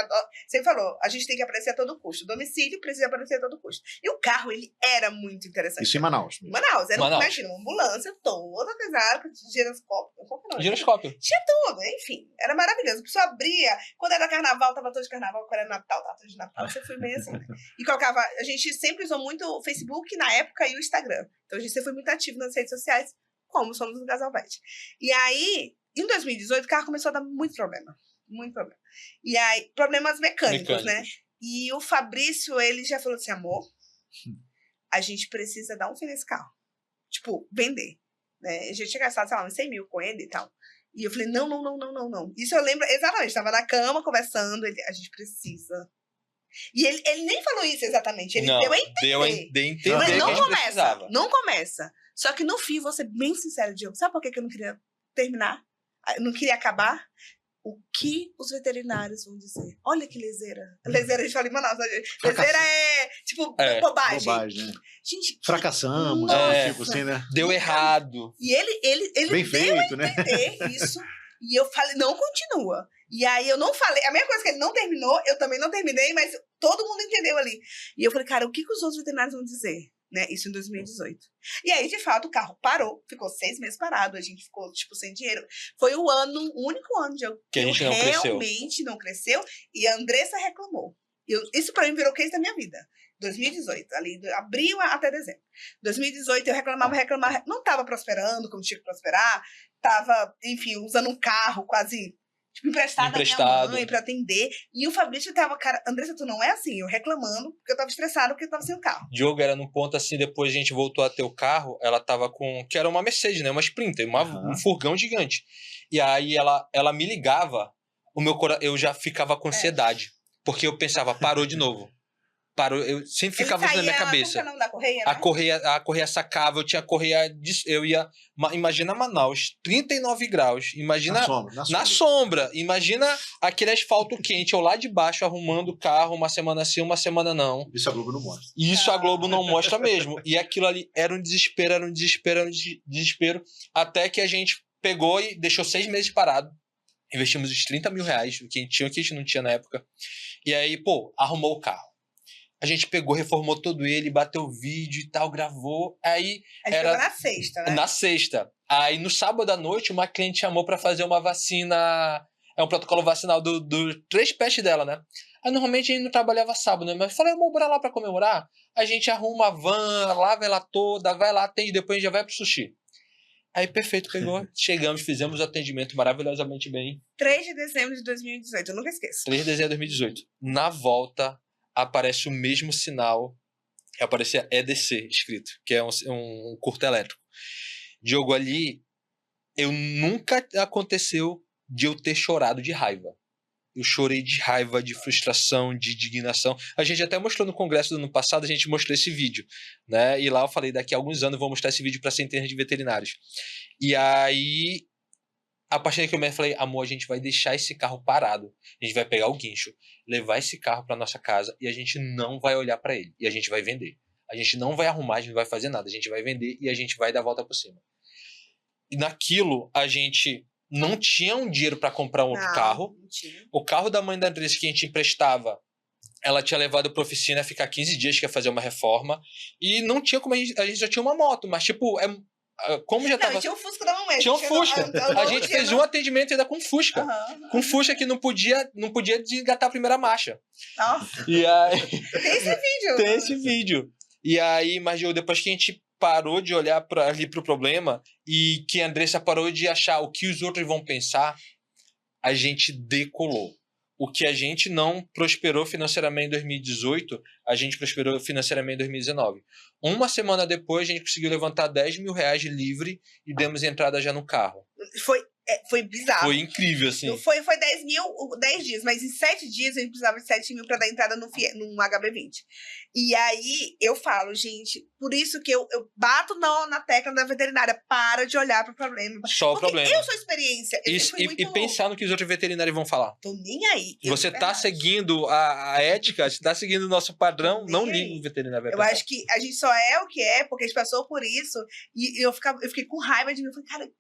sempre falou, a gente tem que aparecer a todo custo. O domicílio precisa aparecer a todo custo. E o carro, ele era muito interessante. Isso em Manaus. Imagina, uma ambulância toda pesada, com giroscópio. Tinha tudo, enfim, era maravilhoso. A pessoa abria, quando era carnaval, tava todo de carnaval, quando era Natal, tava todo de Natal, você foi meio assim, né? E colocava, a gente sempre usou muito o Facebook na época e o Instagram. Então a gente sempre foi muito ativo nas redes sociais, como somos no Casal Vete. E aí, em 2018, o carro começou a dar muito problema. E aí, problemas mecânicos, né? E o Fabrício, ele já falou assim, amor, a gente precisa dar um fim nesse carro. Tipo, vender. Né? A gente tinha gastado, sei lá, uns 100 mil com ele e tal. E eu falei, não. Isso eu lembro exatamente. Estava na cama, conversando, a gente precisa. E ele nem falou isso exatamente. Ele deu a entender. Deu a entender que não a gente precisava. Não começa. Só que no fim, vou ser bem sincero, Diogo. Sabe por que eu não queria terminar? Eu não queria acabar? O que os veterinários vão dizer? Olha que leseira. Leseira, a gente fala em Manaus. Leseira é, tipo, bobagem. Bobagem, né? Gente, fracassamos, tipo assim, né? Deu errado. E ele bem deu feito, a entender isso. E eu falei, não continua. E aí eu não falei, a mesma coisa que ele não terminou, eu também não terminei, mas todo mundo entendeu ali. E eu falei, cara, o que os outros veterinários vão dizer? Né? Isso em 2018. E aí, de fato, o carro parou, ficou 6 meses parado, a gente ficou, tipo, sem dinheiro. Foi o único ano que a gente realmente não cresceu, e a Andressa reclamou. Isso pra mim virou case da minha vida. 2018, ali, abril até dezembro. 2018 eu reclamava, não tava prosperando como tinha que prosperar, tava, enfim, usando um carro quase... Tipo, emprestado da minha mãe pra atender. E o Fabrício tava, cara, Andressa, tu não é assim. Eu reclamando, porque eu tava estressado, porque eu tava sem o carro. Diogo era num ponto assim, depois a gente voltou a ter o carro, ela tava com, que era uma Mercedes, né? Uma Sprinter, um furgão gigante. E aí ela me ligava, eu já ficava com ansiedade. Porque eu pensava, parou de novo. Parou, eu sempre ficava isso na minha cabeça. Como da correia, né? A correia sacava, eu tinha correia, eu ia, imagina Manaus, 39 graus, imagina na sombra, imagina aquele asfalto quente, eu lá de baixo arrumando o carro, uma semana sim, uma semana não. Isso a Globo não mostra. Isso a Globo não mostra mesmo. E aquilo ali era um desespero, até que a gente pegou e deixou 6 meses parado. Investimos os 30 mil reais, o que a gente não tinha na época. E aí, arrumou o carro. A gente pegou, reformou todo ele, bateu vídeo e tal, gravou. Aí a gente pegou na sexta, né? Na sexta. Aí no sábado à noite, uma cliente chamou pra fazer uma vacina. É um protocolo vacinal do 3 pets dela, né? Aí normalmente a gente não trabalhava sábado, né? Mas eu falei, vamos bora lá pra comemorar? A gente arruma a van, lava ela toda, vai lá, atende, depois a gente já vai pro sushi. Aí, perfeito, pegou. Chegamos, fizemos o atendimento maravilhosamente bem. 3 de dezembro de 2018, eu nunca esqueço. 3 de dezembro de 2018. Na volta, aparece o mesmo sinal que aparecia EDC escrito, que é um curto elétrico. Diogo, ali, nunca aconteceu de eu ter chorado de raiva. Eu chorei de raiva, de frustração, de indignação. A gente até mostrou no congresso do ano passado, a gente mostrou esse vídeo, né? E lá eu falei, daqui a alguns anos eu vou mostrar esse vídeo para centenas de veterinários. E aí, a partir daí que eu falei, amor, a gente vai deixar esse carro parado. A gente vai pegar o guincho, levar esse carro para nossa casa e a gente não vai olhar para ele. E a gente vai vender. A gente não vai arrumar, a gente não vai fazer nada. A gente vai vender e a gente vai dar a volta por cima. E naquilo, a gente não tinha um dinheiro para comprar um outro carro. O carro da mãe da Andressa que a gente emprestava, ela tinha levado para a oficina a ficar 15 dias, que ia fazer uma reforma. E não tinha como a gente já tinha uma moto, mas tipo, como já tava... Não, tinha um Fusca da mamãe. Tinha um Fusca. A gente fez um atendimento ainda com Fusca. Com Fusca que não podia desengatar a primeira marcha. Nossa. E aí... Tem esse vídeo. Tem esse vídeo. E aí, mas depois que a gente parou de olhar ali pro problema e que a Andressa parou de achar o que os outros vão pensar, a gente decolou. O que a gente não prosperou financeiramente em 2018, a gente prosperou financeiramente em 2019. Uma semana depois, a gente conseguiu levantar 10 mil reais de livre e demos entrada já no carro. Foi bizarro. Foi incrível, assim. Foi 10 mil, 10 dias, mas em 7 dias a gente precisava de 7 mil para dar entrada num HB20. E aí eu falo, gente, por isso que eu bato na tecla da veterinária, para de olhar pro problema. Só o problema. Eu sou experiência. E pensar no que os outros veterinários vão falar. Tô nem aí. Você tá seguindo a ética, você tá seguindo o nosso padrão, não liga o veterinário. Eu acho que a gente só é o que é, porque a gente passou por isso, e eu fiquei com raiva de mim. Eu falei, cara,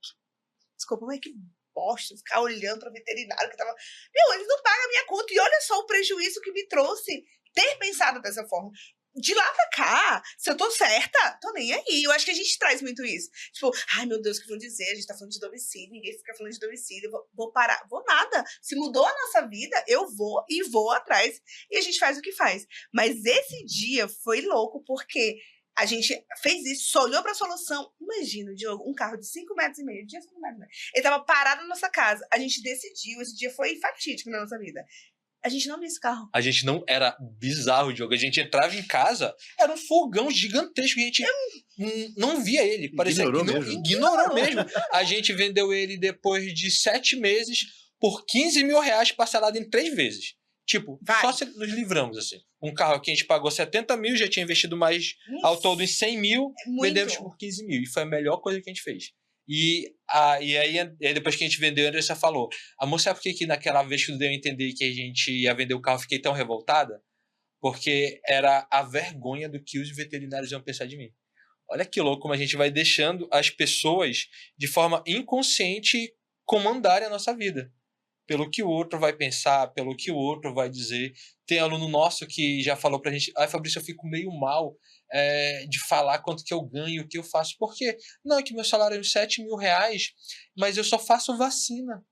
desculpa, mas que bosta, ficar olhando para veterinário que tava... Meu, eles não pagam a minha conta. E olha só o prejuízo que me trouxe ter pensado dessa forma. De lá pra cá, se eu tô certa, tô nem aí. Eu acho que a gente traz muito isso. Tipo, ai meu Deus, o que vão dizer? A gente tá falando de domicílio, ninguém fica falando de domicílio. Vou parar. Vou nada. Se mudou a nossa vida, eu vou atrás. E a gente faz o que faz. Mas esse dia foi louco, porque a gente fez isso, só olhou pra solução. Imagina, Diogo, um carro de 5,5 metros. De 5 metros. Ele tava parado na nossa casa. A gente decidiu, esse dia foi fatídico na nossa vida. A gente não via esse carro. A gente não... Era bizarro o jogo. A gente entrava em casa, era um fogão gigantesco. A gente não via ele. Parecia Ignorou que mesmo. Ignorou mesmo. A gente vendeu ele depois de 7 meses por R$15 mil parcelado em 3 vezes. Tipo, só se nos livramos, assim. Um carro que a gente pagou 70 mil, já tinha investido mais ao todo em 100 mil, vendemos por 15 mil. E foi a melhor coisa que a gente fez. E aí, depois que a gente vendeu, a Andressa falou: amor, sabe por que naquela vez que eu dei a entender que a gente ia vender o carro, eu fiquei tão revoltada? Porque era a vergonha do que os veterinários iam pensar de mim. Olha que louco como a gente vai deixando as pessoas, de forma inconsciente, comandarem a nossa vida. Pelo que o outro vai pensar, pelo que o outro vai dizer. Tem aluno nosso que já falou pra gente: Fabrício, eu fico meio mal de falar quanto que eu ganho, o que eu faço. Por quê? Não, é que meu salário é R$7 mil, mas eu só faço vacina.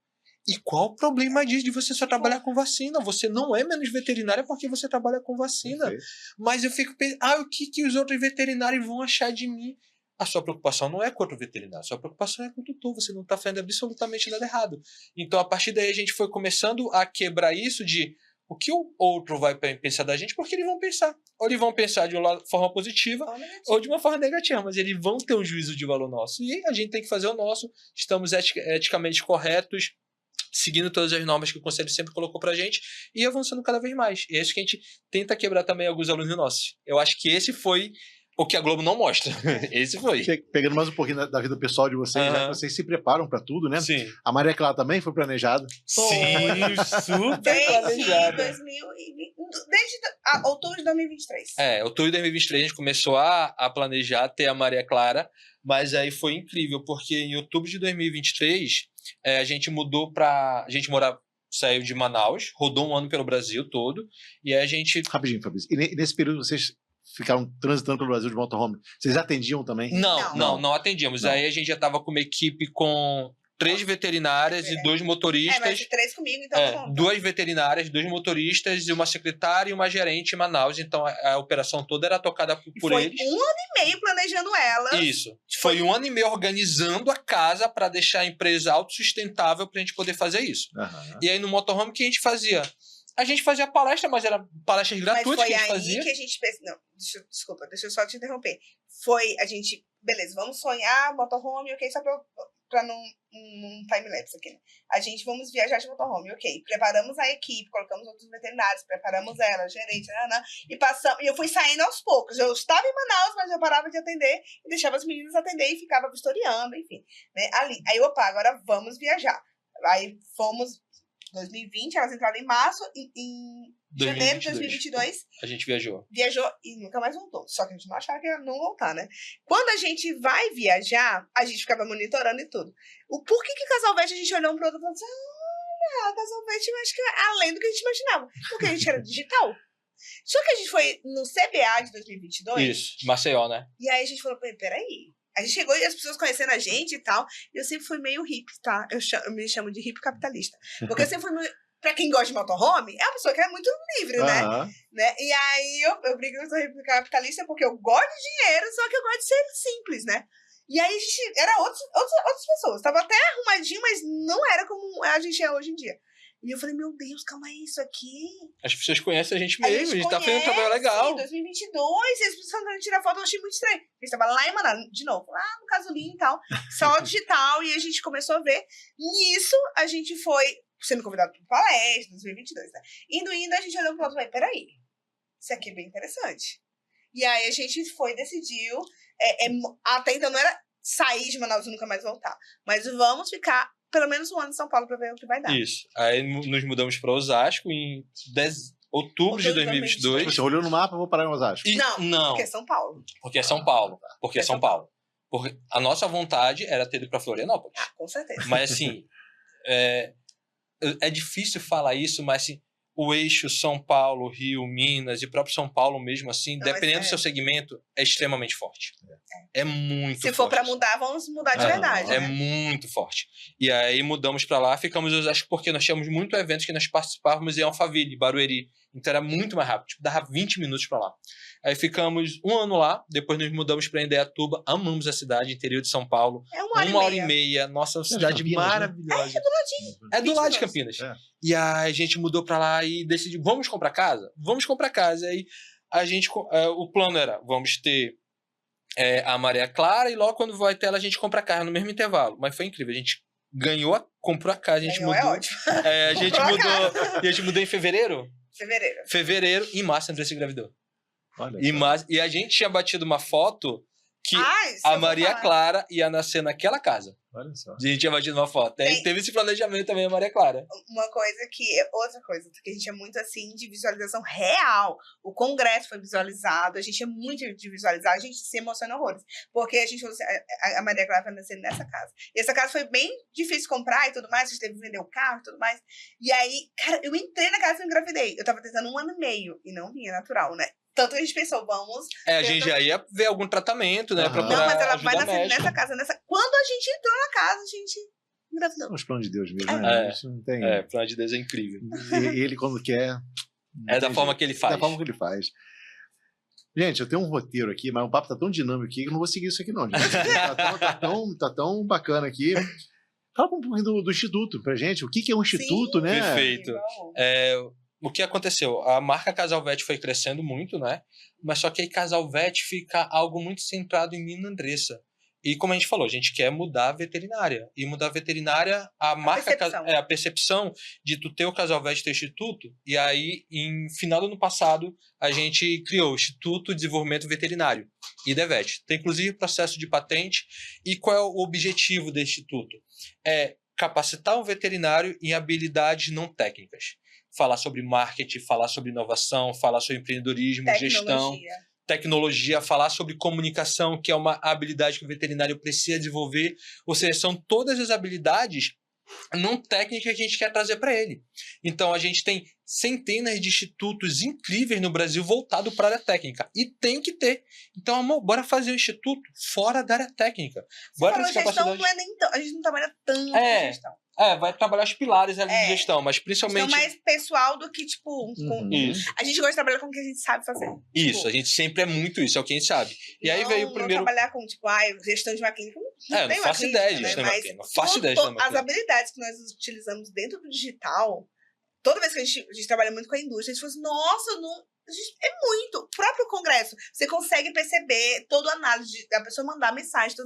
E qual o problema disso de você só trabalhar com vacina? Você não é menos veterinária porque você trabalha com vacina. Perfeito. Mas eu fico pensando, o que os outros veterinários vão achar de mim? A sua preocupação não é contra o veterinário, a sua preocupação é com o tutor, você não está fazendo absolutamente nada errado. Então, a partir daí, a gente foi começando a quebrar isso de o que o outro vai pensar da gente, porque eles vão pensar. Ou eles vão pensar de uma forma positiva ou de uma forma negativa, mas eles vão ter um juízo de valor nosso. E a gente tem que fazer o nosso, estamos eticamente corretos, seguindo todas as normas que o Conselho sempre colocou pra gente e avançando cada vez mais. E é isso que a gente tenta quebrar também alguns alunos nossos. Eu acho que esse foi o que a Globo não mostra. Esse foi. Pegando mais um pouquinho da vida pessoal de vocês, já que vocês se preparam para tudo, né? Sim. A Maria Clara também foi planejada? Sim, super planejada. Desde outubro de 2023. Outubro de 2023 a gente começou a planejar ter a Maria Clara, mas aí foi incrível, porque em outubro de 2023 a gente mudou para... A gente saiu de Manaus, rodou um ano pelo Brasil todo, e aí a gente... Rapidinho, Fabrício. E nesse período vocês ficaram transitando pelo Brasil de motorhome? Vocês atendiam também? Não atendíamos. Não. Aí a gente já estava com uma equipe com 3 veterinárias e 2 motoristas. Mas 3 comigo, então. 2 veterinárias, 2 motoristas, e uma secretária e uma gerente em Manaus. Então a operação toda era tocada por eles. Foi 1 ano e meio planejando ela. Isso. Foi 1 ano e meio organizando a casa para deixar a empresa autossustentável para a gente poder fazer isso. Uhum. E aí no motorhome, o que a gente fazia? A gente fazia palestra, mas era palestras gratuitas que a gente fazia. Mas foi aí que a gente pensou... Não, desculpa, deixa eu só te interromper. A gente... Beleza, vamos sonhar, motorhome, ok, só pra não time-lapse aqui, né? Vamos viajar de motorhome, ok. Preparamos a equipe, colocamos outros veterinários, preparamos ela, gerente, e eu fui saindo aos poucos. Eu estava em Manaus, mas eu parava de atender e deixava as meninas atender e ficava vistoriando, enfim. Né? Aí, agora vamos viajar. Aí fomos... 2020, elas entraram em março, em janeiro de 2022. A gente viajou E nunca mais voltou. Só que a gente não achava que ia não voltar, né? Quando a gente vai viajar, a gente ficava monitorando e tudo. Por que Casal Vete a gente olhou um pro outro e falou assim: olha, Casal Vete, acho que é além do que a gente imaginava. Porque a gente era digital. Só que a gente foi no CBA de 2022. Isso, Maceió, né? E aí a gente falou: peraí. A gente chegou e as pessoas conhecendo a gente e tal. E eu sempre fui meio hippie, tá? Eu me chamo de hippie capitalista. Porque eu sempre fui meio... Pra quem gosta de motorhome, é uma pessoa que é muito livre, né? E aí eu brigo que eu sou hippie capitalista porque eu gosto de dinheiro, só que eu gosto de ser simples, né? E aí a gente... Era outras pessoas. Tava até arrumadinho, mas não era como a gente é hoje em dia. E eu falei: meu Deus, calma aí, isso aqui... As pessoas conhecem a gente mesmo, a gente tá fazendo um trabalho legal. Em 2022, e as pessoas estavam tirar foto, eu achei muito estranho. A gente tava lá em Manaus, de novo, lá no Casulinho e tal, só digital, e a gente começou a ver. Nisso, a gente foi sendo convidado para palestra, 2022, né? Indo, a gente olhou pro outro e falou: peraí, isso aqui é bem interessante. E aí a gente decidiu, até então não era sair de Manaus e nunca mais voltar, mas vamos ficar pelo menos 1 ano em São Paulo para ver o que vai dar. Isso. Aí nos mudamos para Osasco em outubro de 2022. Você olhou no mapa, vou parar em Osasco. Não. Porque é São Paulo. Porque é São Paulo. Porque é São Paulo. Porque a nossa vontade era ter ido para Florianópolis. Com certeza. Mas assim, é difícil falar isso, mas assim, o eixo São Paulo, Rio, Minas e próprio São Paulo mesmo, assim, dependendo do seu segmento, é extremamente forte. É muito forte. Se for para mudar, vamos mudar de verdade. É muito forte. E aí mudamos para lá, ficamos em Osasco porque nós tínhamos muitos eventos que nós participávamos em Alphaville, Barueri. Então era muito mais rápido, tipo, dava 20 minutos para lá. Aí ficamos 1 ano lá, depois nos mudamos para Indaiatuba, amamos a cidade, interior de São Paulo. É 1h30. Nossa, uma cidade Campinas, maravilhosa. É do ladinho. É do lado de 20 Campinas. É. E aí a gente mudou pra lá e decidiu, vamos comprar casa? Vamos comprar casa. Aí a gente, o plano era, vamos ter a Maria Clara e logo quando vai ter ela a gente compra a casa no mesmo intervalo. Mas foi incrível, a gente comprou a casa, a gente Ganhou, mudou. é ótimo. A gente mudou em fevereiro? Fevereiro. Fevereiro, em março a Andressa engravidou. Olha Em só. março, e a gente tinha batido uma foto que Isso a eu vou Maria falar. Clara ia nascer naquela casa. Olha só. A gente tinha batido uma foto. Aí Tem- teve esse planejamento também, a Maria Clara. Outra coisa, que a gente é muito assim de visualização real. O congresso foi visualizado, a gente é muito de visualizar, a gente se emociona horrores. Porque a gente falou assim, a Maria Clara vai nascer nessa casa. E essa casa foi bem difícil comprar e tudo mais, a gente teve que vender o carro e tudo mais. E aí, cara, eu entrei na casa e engravidei. Eu tava tentando 1 ano e meio e não vinha natural, né? Tanto que a gente pensou, vamos. A gente já ia ver algum tratamento, né? Aham. Procurar Não, mas ela ajuda vai nascer médica. nessa casa, Quando a gente entrou na casa, a gente engravidou. São os planos de Deus mesmo, né? Isso não tem. É, plano de Deus é incrível. Ele, quando quer. não É da tem forma jeito. que ele faz. Da forma que ele faz. Gente, eu tenho um roteiro aqui, mas o papo tá tão dinâmico aqui que eu não vou seguir isso aqui, não, gente. Tá tão bacana aqui. Fala um pouquinho do Instituto pra gente. O que é um Instituto, Sim, né? Perfeito. O que aconteceu? A marca Casalvete foi crescendo muito, né? Mas só que aí Casalvete fica algo muito centrado em mim e na Andressa. E como a gente falou, a gente quer mudar a veterinária. E mudar a veterinária, a percepção de tu ter o Casalvete ter instituto. E aí, em final do ano passado, a gente criou o Instituto de Desenvolvimento Veterinário, IDEVET. Tem inclusive processo de patente. E qual é o objetivo desse instituto? É capacitar o veterinário em habilidades não técnicas. Falar sobre marketing, falar sobre inovação, falar sobre empreendedorismo, gestão, tecnologia, falar sobre comunicação, que é uma habilidade que o veterinário precisa desenvolver. Ou seja, são todas as habilidades não técnicas que a gente quer trazer para ele. Então, a gente tem centenas de institutos incríveis no Brasil voltados para a área técnica. E tem que ter. Então, amor, bora fazer um instituto fora da área técnica. Bora Você falou, gestão não é nem tão... A gente não trabalha tanto com gestão. Vai trabalhar os pilares ali de gestão, mas principalmente... Gestão mais pessoal do que, tipo... Isso. A gente gosta de trabalhar com o que a gente sabe fazer. Isso, tipo, a gente sempre é muito isso, é o que a gente sabe. E aí veio o primeiro... Não trabalhar com, tipo, gestão de uma clínica. Não faço ideia de gestão de uma clínica. Não faço ideia de gestão de uma As clínica. habilidades que nós utilizamos dentro do digital, toda vez que a gente trabalha muito com a indústria, a gente fala assim, nossa, é muito. O próprio congresso, você consegue perceber toda a análise da pessoa mandar mensagem,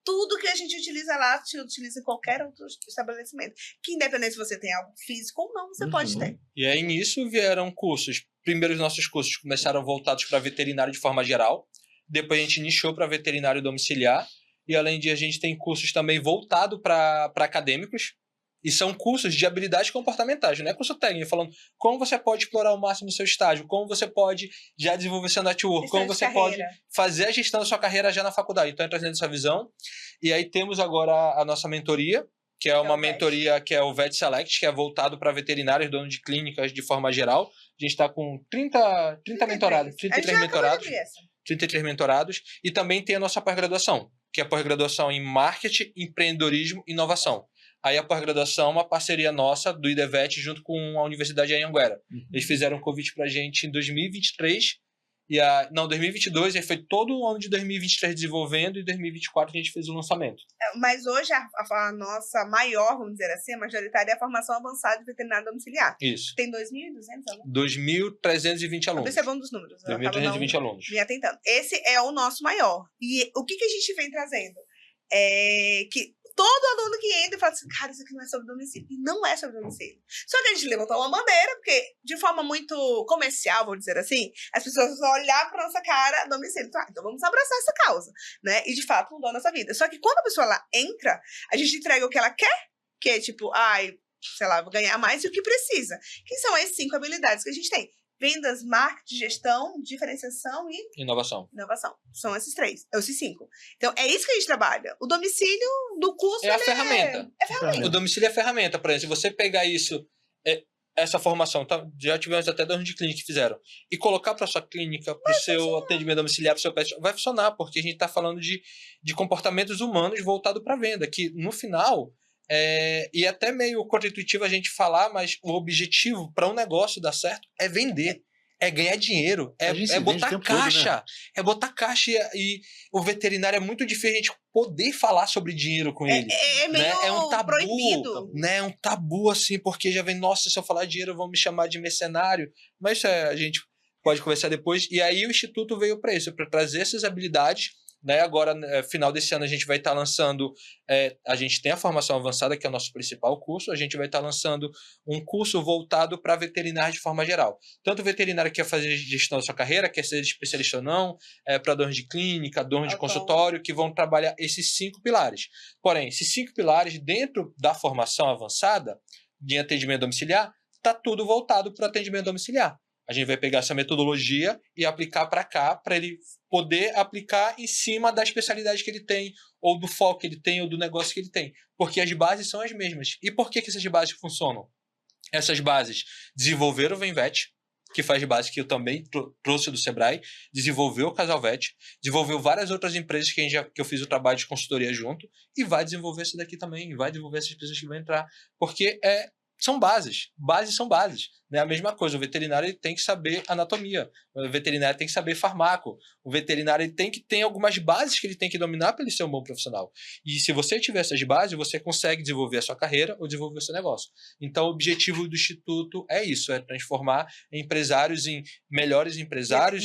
tudo que a gente utiliza lá, se utiliza em qualquer outro estabelecimento. Que independente se você tem algo físico ou não, você pode ter. E aí nisso vieram cursos. Primeiro os nossos cursos começaram voltados para veterinário de forma geral. Depois a gente nichou para veterinário domiciliar. E além disso a gente tem cursos também voltados para acadêmicos. E são cursos de habilidades comportamentais, não é curso técnico, falando como você pode explorar ao máximo o seu estágio, como você pode já desenvolver seu network, como você pode fazer a gestão da sua carreira já na faculdade. Então, trazendo essa visão. E aí temos agora a nossa mentoria, que é uma mentoria que é o Vet Select, que é voltado para veterinários, donos de clínicas de forma geral. A gente está com 33 mentorados. 33 mentorados. E também tem a nossa pós-graduação, que é a pós-graduação em marketing, empreendedorismo e inovação. Aí a pós-graduação é uma parceria nossa do IDEVET junto com a Universidade de Anhanguera. Eles fizeram um convite pra gente em 2023, 2022, e foi todo o ano de 2023 desenvolvendo, e em 2024 a gente fez o lançamento. Mas hoje a nossa maior, vamos dizer assim, a majoritária é a formação avançada de veterinário domiciliar. Isso. Tem 2.200 alunos? 2.320 alunos. Esse é bom dos números. 2.320 alunos. Me atentando. Esse é o nosso maior. E o que a gente vem trazendo? É que todo aluno que entra e fala assim, cara, isso aqui não é sobre domicílio. E não é sobre domicílio. Só que a gente levantou uma bandeira, porque de forma muito comercial, vamos dizer assim, as pessoas vão olhar pra nossa cara domicílio. Então vamos abraçar essa causa, né? E de fato mudou a nossa vida. Só que quando a pessoa lá entra, a gente entrega o que ela quer, que é tipo, sei lá, vou ganhar mais do que precisa. Que são as 5 habilidades que a gente tem. Vendas, marketing, gestão, diferenciação e inovação. São esses 3, esses 5. Então, é isso que a gente trabalha. O domicílio do curso é a ferramenta. É ferramenta. O domicílio é a ferramenta. Por exemplo, se você pegar isso, essa formação, já tivemos até donos de clínica que fizeram, e colocar para sua clínica, para o seu atendimento domiciliar, para o seu pet, vai funcionar, porque a gente está falando de comportamentos humanos voltados para a venda, que no final E até meio contra-intuitivo a gente falar, mas o objetivo para um negócio dar certo é vender. É ganhar dinheiro, é botar caixa. Todo, né? É botar caixa e o veterinário é muito difícil a gente poder falar sobre dinheiro com ele. É meio né? É um tabu, proibido. Né? É um tabu, assim, porque já vem, nossa, se eu falar dinheiro vão me chamar de mercenário. Mas isso a gente pode conversar depois. E aí o Instituto veio para isso, para trazer essas habilidades. Né? Agora, final desse ano, a gente vai estar lançando... a gente tem a formação avançada, que é o nosso principal curso. A gente vai estar lançando um curso voltado para veterinário de forma geral. Tanto o veterinário que quer fazer gestão da sua carreira, quer ser especialista ou não, para donos de clínica, donos de consultório, que vão trabalhar esses 5 pilares. Porém, esses 5 pilares, dentro da formação avançada de atendimento domiciliar, está tudo voltado para o atendimento domiciliar. A gente vai pegar essa metodologia e aplicar para cá, para ele poder aplicar em cima da especialidade que ele tem, ou do foco que ele tem, ou do negócio que ele tem. Porque as bases são as mesmas. E por que essas bases funcionam? Essas bases desenvolveram o VemVet, que faz base que eu também trouxe do Sebrae, desenvolveu o Casalvet, desenvolveu várias outras empresas que eu fiz o trabalho de consultoria junto, e vai desenvolver isso daqui também, vai desenvolver essas pessoas que vão entrar. Porque são bases são bases. Né? A mesma coisa, o veterinário ele tem que saber anatomia, o veterinário tem que saber farmaco, o veterinário ele tem que ter algumas bases que ele tem que dominar para ele ser um bom profissional. E se você tiver essas bases, você consegue desenvolver a sua carreira ou desenvolver o seu negócio. Então, o objetivo do Instituto é isso, é transformar empresários em melhores empresários.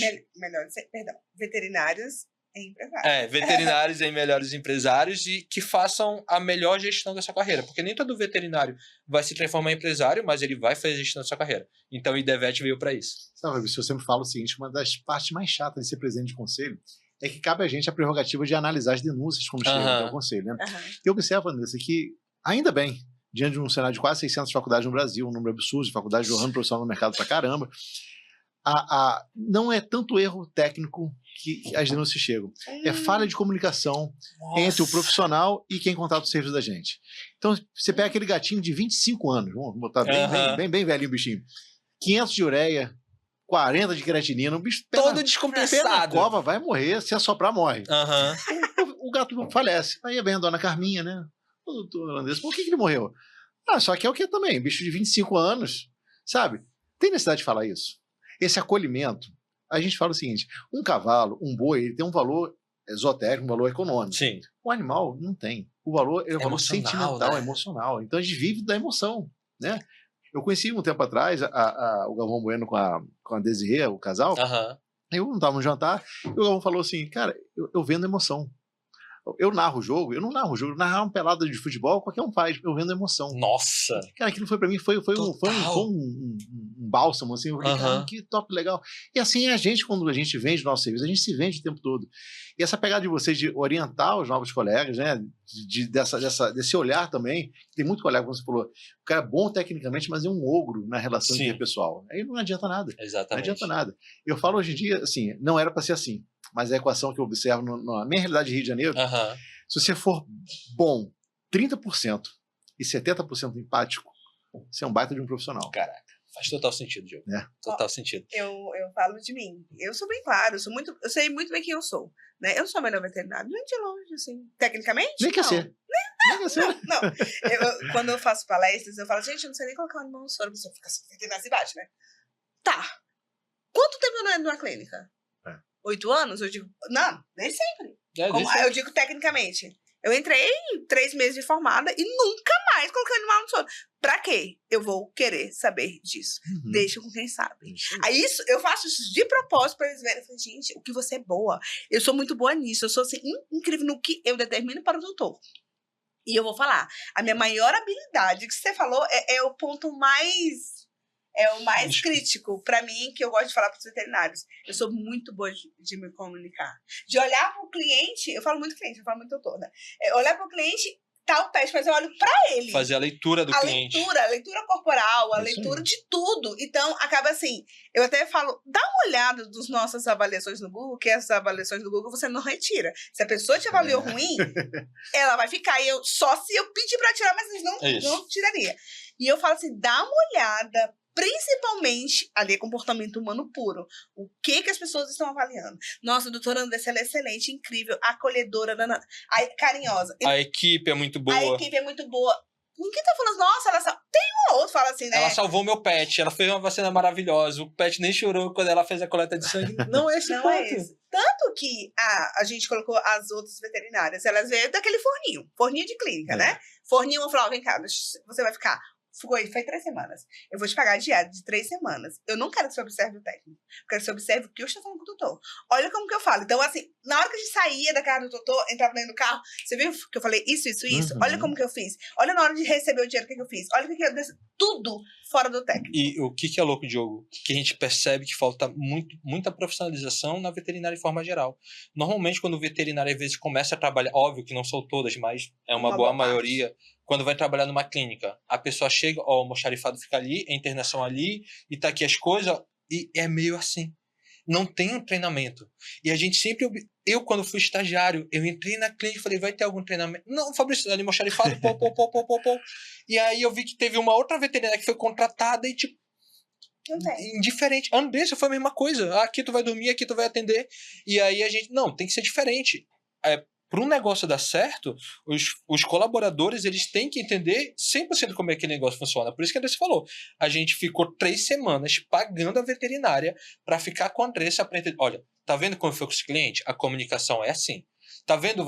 Veterinários em empresários. Veterinários em melhores empresários e que façam a melhor gestão da sua carreira. Porque nem todo veterinário vai se transformar em empresário, mas ele vai fazer a gestão da sua carreira. Então, o IDVET veio para isso. Sabe, eu sempre falo o seguinte, uma das partes mais chatas de ser presidente de conselho é que cabe a gente a prerrogativa de analisar as denúncias como chegam até o conselho. Né? Eu observo, Andressa, que, ainda bem, diante de um cenário de quase 600 faculdades no Brasil, um número absurdo de faculdades jorrando profissional no mercado pra caramba, não é tanto erro técnico que as denúncias chegam. É falha de comunicação entre o profissional e quem contrata o serviço da gente. Então, você pega aquele gatinho de 25 anos, vamos botar bem velhinho o bichinho, 500 de ureia, 40 de creatinina, o bicho todo descompensado. Na cova, vai morrer, se assoprar, morre. O gato falece. Aí vem a dona Carminha, né? O doutor Andressa, por que ele morreu? Só que é o que também? Bicho de 25 anos, sabe? Tem necessidade de falar isso? Esse acolhimento, a gente fala o seguinte, um cavalo, um boi, ele tem um valor esotérico, um valor econômico. Sim. O animal não tem. O valor é um valor sentimental, né? Emocional. Então a gente vive da emoção, né? Eu conheci um tempo atrás o Galvão Bueno com a Desirê, o casal. Eu não estava no jantar, e o Galvão falou assim, cara, eu vendo emoção. Eu narro o jogo, eu não narro o jogo, narrar uma pelada de futebol, qualquer um faz, eu vendo emoção. Nossa! Cara, aquilo foi pra mim, foi um bálsamo, assim, eu falei, cara, que top legal. E assim é a gente, quando a gente vende nosso serviço, a gente se vende o tempo todo. E essa pegada de vocês de orientar os novos colegas, né, desse olhar também, tem muito colega, como você falou, o cara é bom tecnicamente, mas é um ogro na relação interpessoal. Aí não adianta nada. Exatamente. Não adianta nada. Eu falo hoje em dia, assim, não era pra ser assim. Mas a equação que eu observo na minha realidade de Rio de Janeiro, se você for bom 30% e 70% empático, você é um baita de um profissional. Caraca, faz total sentido, Diogo. Total sentido. Eu falo de mim. Eu sou bem claro, eu sei muito bem quem eu sou. Né? Eu não sou a melhor veterinária, nem de longe, assim. Tecnicamente, nem quer ser. Nem quer ser. Não. Quando eu faço palestras, eu falo, gente, eu não sei nem colocar o animal no soro, a pessoa fica assim, veterinária embaixo, né? Tá. Quanto tempo eu ando numa clínica? 8 anos? Eu digo, não, nem sempre. Eu digo tecnicamente. Eu entrei 3 meses de formada e nunca mais coloquei animal no soro. Pra quê? Eu vou querer saber disso. Deixa com quem sabe. Aí eu faço isso de propósito pra eles verem. Eu falo, gente, o que você é boa. Eu sou muito boa nisso. Eu sou assim, incrível no que eu determino para o doutor. E eu vou falar. A minha maior habilidade, que você falou, é o ponto mais... É o mais crítico para mim, que eu gosto de falar para os veterinários. Eu sou muito boa de me comunicar. De olhar para o cliente, eu falo muito cliente, eu falo muito doutor, né? Olhar para o cliente, tá o teste, mas eu olho para ele. Fazer a leitura do cliente. A leitura corporal, a leitura de tudo. Então, acaba assim, eu até falo, dá uma olhada nas nossas avaliações no Google, que essas avaliações do Google você não retira. Se a pessoa te avaliou ruim, ela vai ficar. Só se eu pedir para tirar, mas não tiraria. E eu falo assim, dá uma olhada, principalmente, ali é comportamento humano puro. O que as pessoas estão avaliando? Nossa, a doutora Andressa, ela é excelente, incrível, acolhedora, carinhosa. A equipe é muito boa. A equipe é muito boa. Ninguém tá falando, nossa, tem um ou outro fala assim, né? Ela salvou meu pet, ela fez uma vacina maravilhosa, o pet nem chorou quando ela fez a coleta de sangue. Não é esse Não ponto. é esse. Tanto que a gente colocou as outras veterinárias, elas veio daquele forninho de clínica, né? Forninho, eu falava, vem cá, você vai ficar... Foi 3 semanas. Eu vou te pagar a diária de 3 semanas. Eu não quero que você observe o técnico. Eu quero que você observe o que eu estou falando com o doutor. Olha como que eu falo. Então, assim, na hora que a gente saía da casa do doutor, entrava dentro do carro, você viu que eu falei isso? Olha como que eu fiz. Olha na hora de receber o dinheiro, o que eu fiz. Olha o que eu... Tudo fora do técnico. E o que é louco, Diogo? Que a gente percebe que falta muita profissionalização na veterinária de forma geral. Normalmente, quando o veterinário, às vezes, começa a trabalhar, óbvio que não são todas, mas é uma boa maioria, quando vai trabalhar numa clínica, a pessoa chega, o almoxarifado fica ali, a internação ali, e tá aqui as coisas, e é meio assim. Não tem um treinamento. E a gente sempre... Eu, quando fui estagiário, eu entrei na clínica e falei, vai ter algum treinamento? Não, Fabrício, almoxarifado, pô. E aí eu vi que teve uma outra veterinária que foi contratada e, tipo, indiferente. A Andressa foi a mesma coisa. Aqui tu vai dormir, aqui tu vai atender. E aí a gente... Não, tem que ser diferente. Para um negócio dar certo, os colaboradores, eles têm que entender 100% como é que o negócio funciona. Por isso que a Andressa falou. A gente ficou 3 semanas pagando a veterinária para ficar com a Andressa para entender. Olha, tá vendo como foi com os clientes? A comunicação é assim. Tá vendo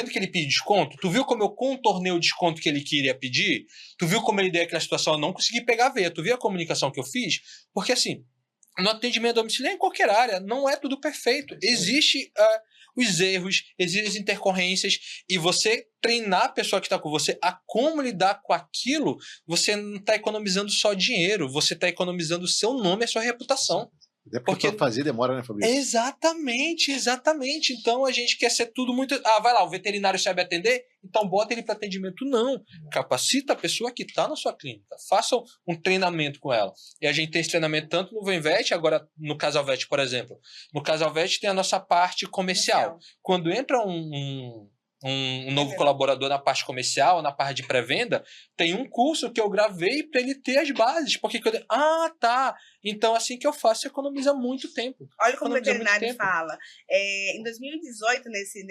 que ele pediu desconto? Tu viu como eu contornei o desconto que ele queria pedir? Tu viu como ele deu aquela situação? Eu não consegui pegar a veia. Tu viu a comunicação que eu fiz? Porque assim, no atendimento domiciliar, em qualquer área, não é tudo perfeito. Existe os erros, existem as intercorrências, e você treinar a pessoa que está com você a como lidar com aquilo, você não está economizando só dinheiro, você está economizando o seu nome e a sua reputação. Até porque para fazer demora, né, Fabrício? Exatamente. Então a gente quer ser tudo muito... vai lá, o veterinário sabe atender? Então bota ele para atendimento. Não. Capacita a pessoa que está na sua clínica. Faça um treinamento com ela. E a gente tem esse treinamento tanto no Venvet, agora no Casalvet, por exemplo. No Casalvet tem a nossa parte comercial. Quando entra um novo colaborador na parte comercial, na parte de pré-venda, tem um curso que eu gravei para ele ter as bases. Porque tá. Então, assim que eu faço, economiza muito tempo. Olha como o veterinário fala. Em 2018, nesse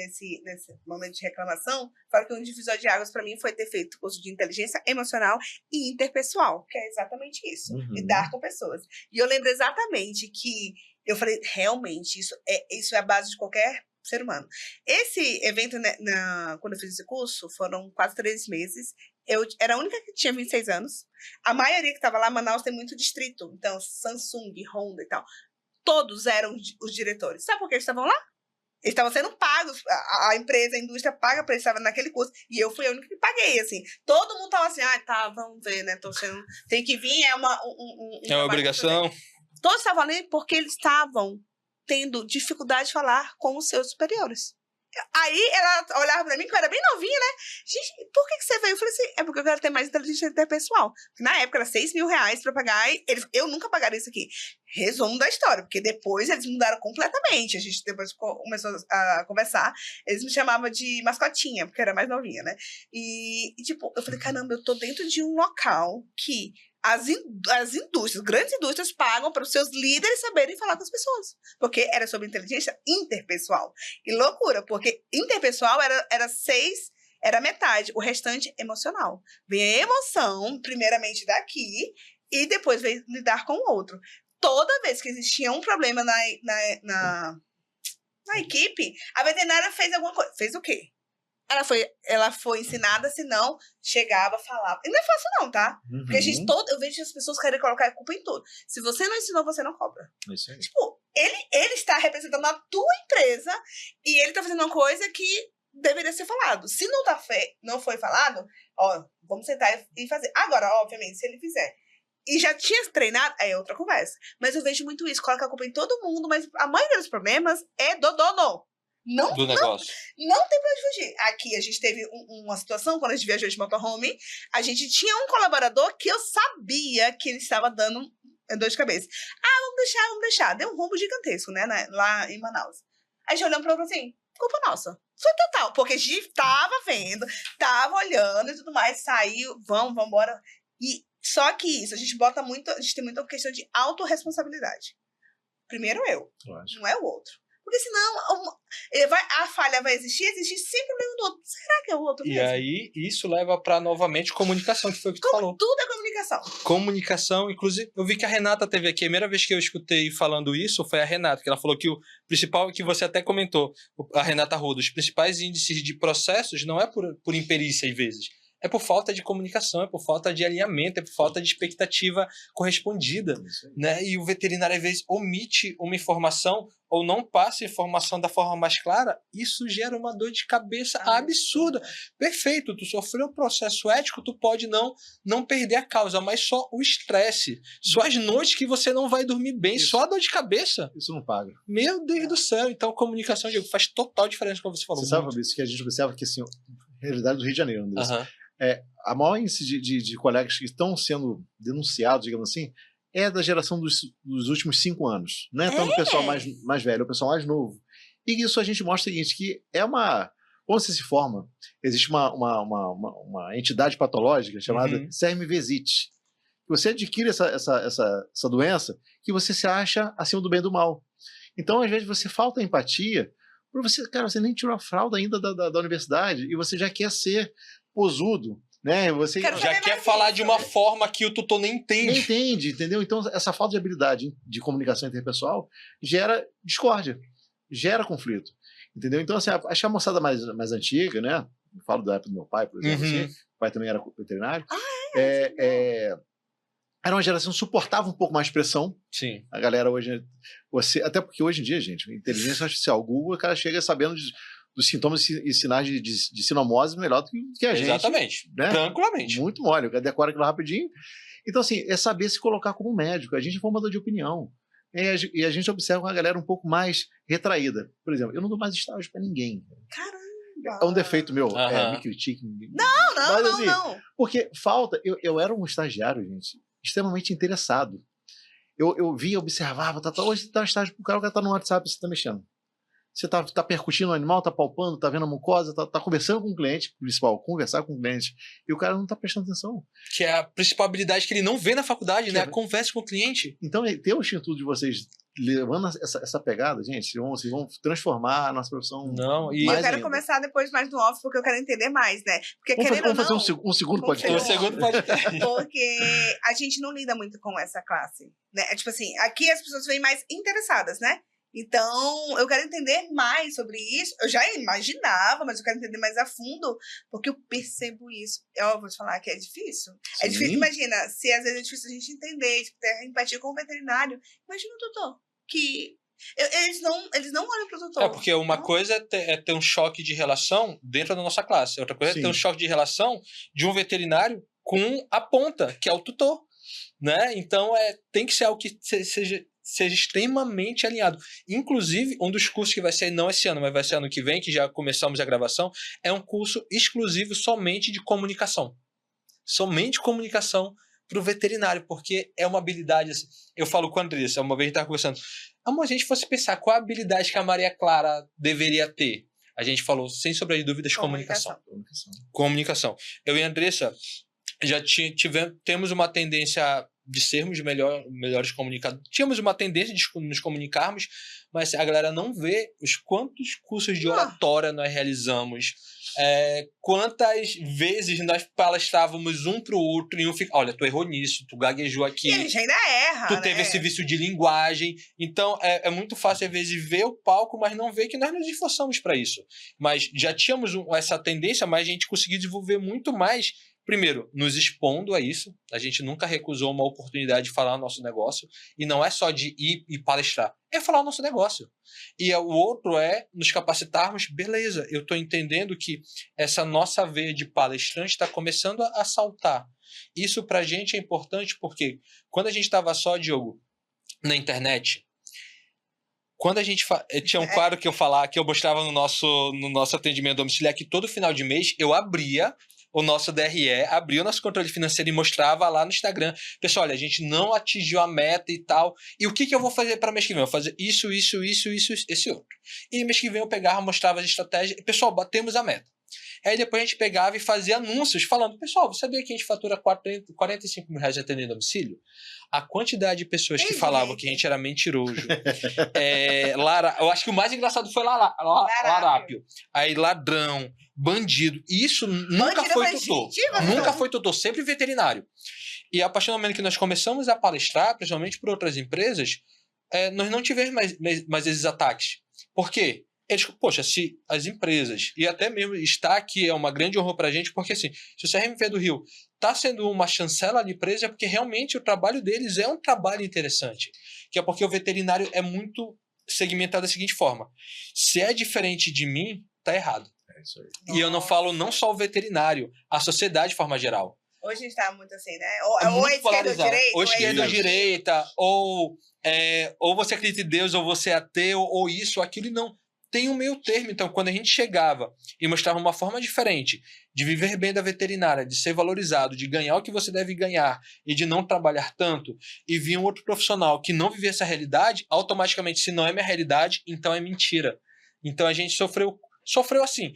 momento de reclamação, fala que um divisor de águas para mim foi ter feito curso de inteligência emocional e interpessoal, que é exatamente isso. Lidar com pessoas. E eu lembro exatamente que eu falei, realmente, isso é a base de qualquer ser humano. Esse evento, né, quando eu fiz esse curso, foram quase 3 meses. Eu era a única que tinha 26 anos. A maioria que estava lá, Manaus tem muito distrito. Então, Samsung, Honda e tal. Todos eram os diretores. Sabe por que eles estavam lá? Eles estavam sendo pagos. A empresa, a indústria paga para eles estarem naquele curso. E eu fui a única que paguei, assim. Todo mundo estava assim, vamos ver, né? Tem que vir, é uma obrigação. Todos estavam ali porque eles estavam tendo dificuldade de falar com os seus superiores. Aí ela olhava pra mim, que eu era bem novinha, né? Gente, por que você veio? Eu falei assim, é porque eu quero ter mais inteligência interpessoal. Na época era R$6.000 pra pagar, e eu nunca pagaria isso aqui. Resumo da história, porque depois eles mudaram completamente. A gente depois começou a conversar. Eles me chamavam de mascotinha, porque eu era mais novinha, né? E tipo, eu falei, caramba, eu tô dentro de um local que as indústrias, grandes indústrias, pagam para os seus líderes saberem falar com as pessoas. Porque era sobre inteligência interpessoal. E loucura, porque interpessoal era metade, o restante emocional. Vem a emoção, primeiramente daqui, e depois vem lidar com o outro. Toda vez que existia um problema na equipe, a veterinária fez alguma coisa. Fez o quê? Ela foi ensinada, senão chegava, falava. E não é fácil não, tá? Porque eu vejo as pessoas querem colocar a culpa em tudo. Se você não ensinou, você não cobra. Isso aí. Tipo, ele está representando a tua empresa e ele está fazendo uma coisa que deveria ser falado. Se não foi falado, vamos sentar e fazer. Agora, obviamente, se ele fizer e já tinha treinado, é outra conversa. Mas eu vejo muito isso, coloca a culpa em todo mundo, mas a maioria dos problemas é do dono. Do negócio. Não tem pra onde fugir. Aqui a gente teve uma situação, quando a gente viajou de motorhome, a gente tinha um colaborador que eu sabia que ele estava dando dor de cabeça. Vamos deixar. Deu um rombo gigantesco, né, lá em Manaus. Aí a gente olhando pra ele assim, culpa nossa. Foi total, porque a gente tava vendo, tava olhando e tudo mais, saiu, vamos embora. E só que isso, a gente tem muita questão de autorresponsabilidade. Primeiro eu, não é o outro. Porque senão a falha vai existir sempre o problema do outro. Será que é o outro mesmo? E aí, isso leva para, novamente, comunicação, que foi o que tu falou. Tudo é comunicação. Comunicação, inclusive, eu vi que a Renata teve aqui, a primeira vez que eu escutei falando isso foi a Renata, que ela falou que o principal, que você até comentou, a Renata Arruda, os principais índices de processos não é por imperícia, às vezes. É por falta de comunicação, é por falta de alinhamento, é por falta de expectativa correspondida, né? E o veterinário, às vezes, omite uma informação ou não passa a informação da forma mais clara, isso gera uma dor de cabeça absurda. Perfeito, tu sofreu um processo ético, tu pode não perder a causa, mas só o estresse, só as noites que você não vai dormir bem, só a dor de cabeça. Isso não paga. Meu Deus do céu, então comunicação, Diego, faz total diferença, como você falou. Você sabe, Fabrício, que a gente observa que, assim, realidade do Rio de Janeiro, Uhum. A maior índice de colegas que estão sendo denunciados, digamos assim, é da geração dos últimos 5 anos. Não é tanto o pessoal mais velho, é o pessoal mais novo. E isso a gente mostra o seguinte, que quando você se forma, existe uma entidade patológica chamada CERM-vesite. Você adquire essa doença que você se acha acima do bem e do mal. Então, às vezes, você falta empatia. Você nem tirou a fralda ainda da universidade e você já quer ser posudo, né? Você já quer falar de uma forma que o tutor nem entende. Nem entende, entendeu? Então, essa falta de habilidade de comunicação interpessoal gera discórdia, gera conflito, entendeu? Então, assim, acho que a moçada mais antiga, né? Eu falo da época do meu pai, por exemplo, assim, o pai também era veterinário, era uma geração que suportava um pouco mais pressão. Sim. A galera hoje... até porque hoje em dia, gente, inteligência artificial, o Google, o cara chega sabendo dos sintomas e sinais de sinomose melhor do que a gente. Exatamente. Né? Tranquilamente. Muito mole. O cara decora aquilo rapidinho. Então, assim, é saber se colocar como médico. A gente é formador de opinião. E a gente observa uma galera um pouco mais retraída. Por exemplo, eu não dou mais estágio para ninguém. Caramba! É um defeito meu. Me critique. Não. Porque falta... Eu era um estagiário, gente, extremamente interessado. Eu via, observava, hoje dá estágio pro cara, o cara tá no WhatsApp, você tá mexendo. Você tá percutindo o animal, tá palpando, tá vendo a mucosa, tá conversando com o cliente, principal, conversar com o cliente, e o cara não tá prestando atenção. Que é a principal habilidade que ele não vê na faculdade, né? A conversa com o cliente. Então, ter o instituto de vocês levando essa pegada, gente, vocês vão transformar a nossa profissão. Eu quero começar depois mais no off, porque eu quero entender mais, né? Porque vamos fazer um segundo podcast. Porque a gente não lida muito com essa classe, né? Tipo assim, aqui as pessoas vêm mais interessadas, né? Então, eu quero entender mais sobre isso. Eu já imaginava, mas eu quero entender mais a fundo, porque eu percebo isso. Eu vou te falar que é difícil. Sim. É difícil, imagina, se às vezes é difícil a gente entender, tipo, ter empatia com o veterinário. Imagina o tutor, que eles não olham pro tutor. Porque uma coisa é ter um choque de relação dentro da nossa classe. Outra coisa é ter um choque de relação de um veterinário com a ponta, que é o tutor. Né? Então, tem que ser algo que seja extremamente alinhado. Inclusive, um dos cursos que vai ser, não esse ano, mas vai ser ano que vem, que já começamos a gravação, é um curso exclusivo somente de comunicação. Somente comunicação para o veterinário, porque é uma habilidade, assim, eu falo com a Andressa, uma vez a gente estava conversando, amor, a gente fosse pensar qual a habilidade que a Maria Clara deveria ter, a gente falou, sem sombra de dúvidas, comunicação. Eu e a Andressa já temos uma tendência de sermos melhores comunicadores. Tínhamos uma tendência de nos comunicarmos, mas a galera não vê os quantos cursos de oratória nós realizamos, quantas vezes nós palastrávamos um pro outro e um fica, olha, tu errou nisso, tu gaguejou aqui. E a gente ainda erra, tu teve esse vício de linguagem. Então, é muito fácil, às vezes, ver o palco, mas não ver que nós nos esforçamos para isso. Mas já tínhamos essa tendência, mas a gente conseguiu desenvolver muito mais. Primeiro, nos expondo a isso. A gente nunca recusou uma oportunidade de falar o nosso negócio. E não é só de ir e palestrar. É falar o nosso negócio. E o outro é nos capacitarmos. Beleza, eu estou entendendo que essa nossa veia de palestrante está começando a saltar. Isso pra gente é importante porque quando a gente estava só, Diogo, na internet... Quando a gente... Tinha um quadro que eu mostrava no nosso atendimento domiciliar que todo final de mês eu abria o nosso DRE, abria o nosso controle financeiro e mostrava lá no Instagram. Pessoal, olha, a gente não atingiu a meta e tal. E o que eu vou fazer para mês que vem? Eu vou fazer isso, esse outro. E mês que vem eu pegava, mostrava as estratégias. Pessoal, batemos a meta. Aí depois a gente pegava e fazia anúncios falando, pessoal, você sabia que a gente fatura R$45 mil atendendo em domicílio? A quantidade de pessoas que falavam que a gente era mentiroso. Eu acho que o mais engraçado foi larápio. Aí ladrão, bandido. Isso nunca foi tutor. Nunca foi tutor, sempre veterinário. E a partir do momento que nós começamos a palestrar, principalmente por outras empresas, nós não tivemos mais esses ataques. Por quê? Poxa, se as empresas, e até mesmo está aqui, é uma grande honra para a gente, porque assim, se o CRMV do Rio está sendo uma chancela de empresa, é porque realmente o trabalho deles é um trabalho interessante. Que é porque o veterinário é muito segmentado da seguinte forma. Se é diferente de mim, tá errado. É isso aí. E eu não falo não só o veterinário, a sociedade de forma geral. Hoje a gente tá muito assim, né? Ou é esquerda ou direita. Ou esquerda ou direita, ou você acredita em Deus, ou você é ateu, ou isso, ou aquilo, e não. Tem um meio termo. Então, quando a gente chegava e mostrava uma forma diferente de viver bem da veterinária, de ser valorizado, de ganhar o que você deve ganhar e de não trabalhar tanto, e vir um outro profissional que não vivia essa realidade, automaticamente, se não é minha realidade, então é mentira. Então, a gente sofreu assim.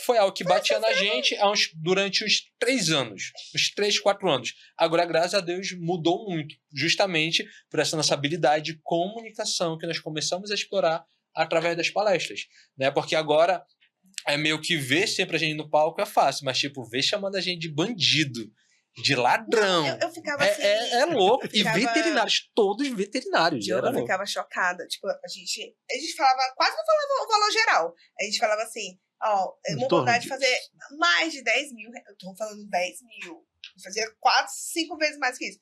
Foi algo que batia na gente durante uns 3 anos, uns 3, 4 anos. Agora, graças a Deus, mudou muito, justamente por essa nossa habilidade de comunicação que nós começamos a explorar através das palestras, né? Porque agora é meio que ver sempre a gente no palco é fácil, mas tipo, ver chamando a gente de bandido, de ladrão. Não, eu ficava assim. É louco. E veterinários, todos veterinários. Eu ficava chocada. Tipo, a gente falava, quase não falava o valor geral. A gente falava assim, uma vontade de fazer mais de 10 mil. Eu tô falando 10 mil. Eu fazia 4, 5 vezes mais que isso.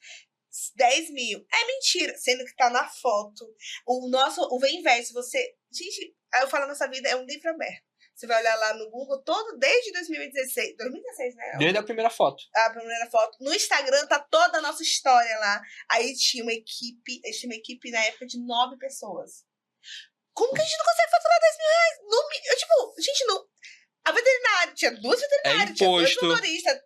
10 mil. É mentira. Sendo que tá na foto. O Vem Investe, você... Gente, aí eu falo, nossa vida é um livro aberto. Você vai olhar lá no Google desde 2016. 2016, né? Desde a primeira foto. A primeira foto. No Instagram tá toda a nossa história lá. Aí tinha uma equipe na época de 9 pessoas. Como que a gente não consegue faturar 10 mil reais? Gente, não... A veterinária, tinha 2 veterinários, tinha 2 motoristas,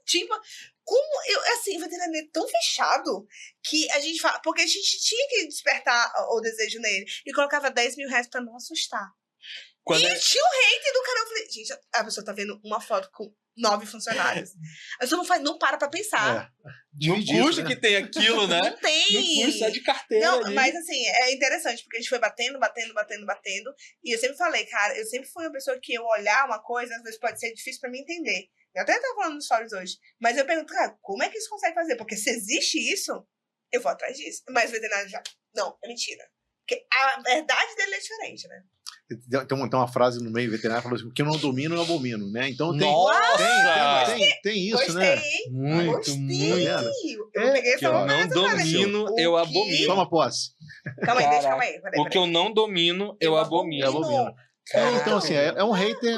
o veterinário é tão fechado que a gente fala, porque a gente tinha que despertar o desejo nele e colocava 10 mil reais pra não assustar. Tinha um hater do canal, eu falei, gente, a pessoa tá vendo uma foto com 9 funcionários. A pessoa não para pra pensar. No custo que tem aquilo, né? Não tem. No custo só de carteira. Não, mas assim, é interessante, porque a gente foi batendo. E eu sempre falei, cara, eu sempre fui uma pessoa que eu olhar uma coisa, às vezes pode ser difícil pra mim entender. Eu até tava falando nos stories hoje. Mas eu pergunto, cara, como é que isso consegue fazer? Porque se existe isso, eu vou atrás disso. Mas o veterinário já, não, é mentira. Porque a verdade dele é diferente, né? Tem uma frase no meio veterinário que falou assim: o que eu não domino, eu abomino, né? Então tem isso, gostei, né? Hein? Muito. Eu peguei que eu não domino, eu abomino. Toma posse. Calma aí. O que eu não domino, eu abomino. Então, assim, é um hater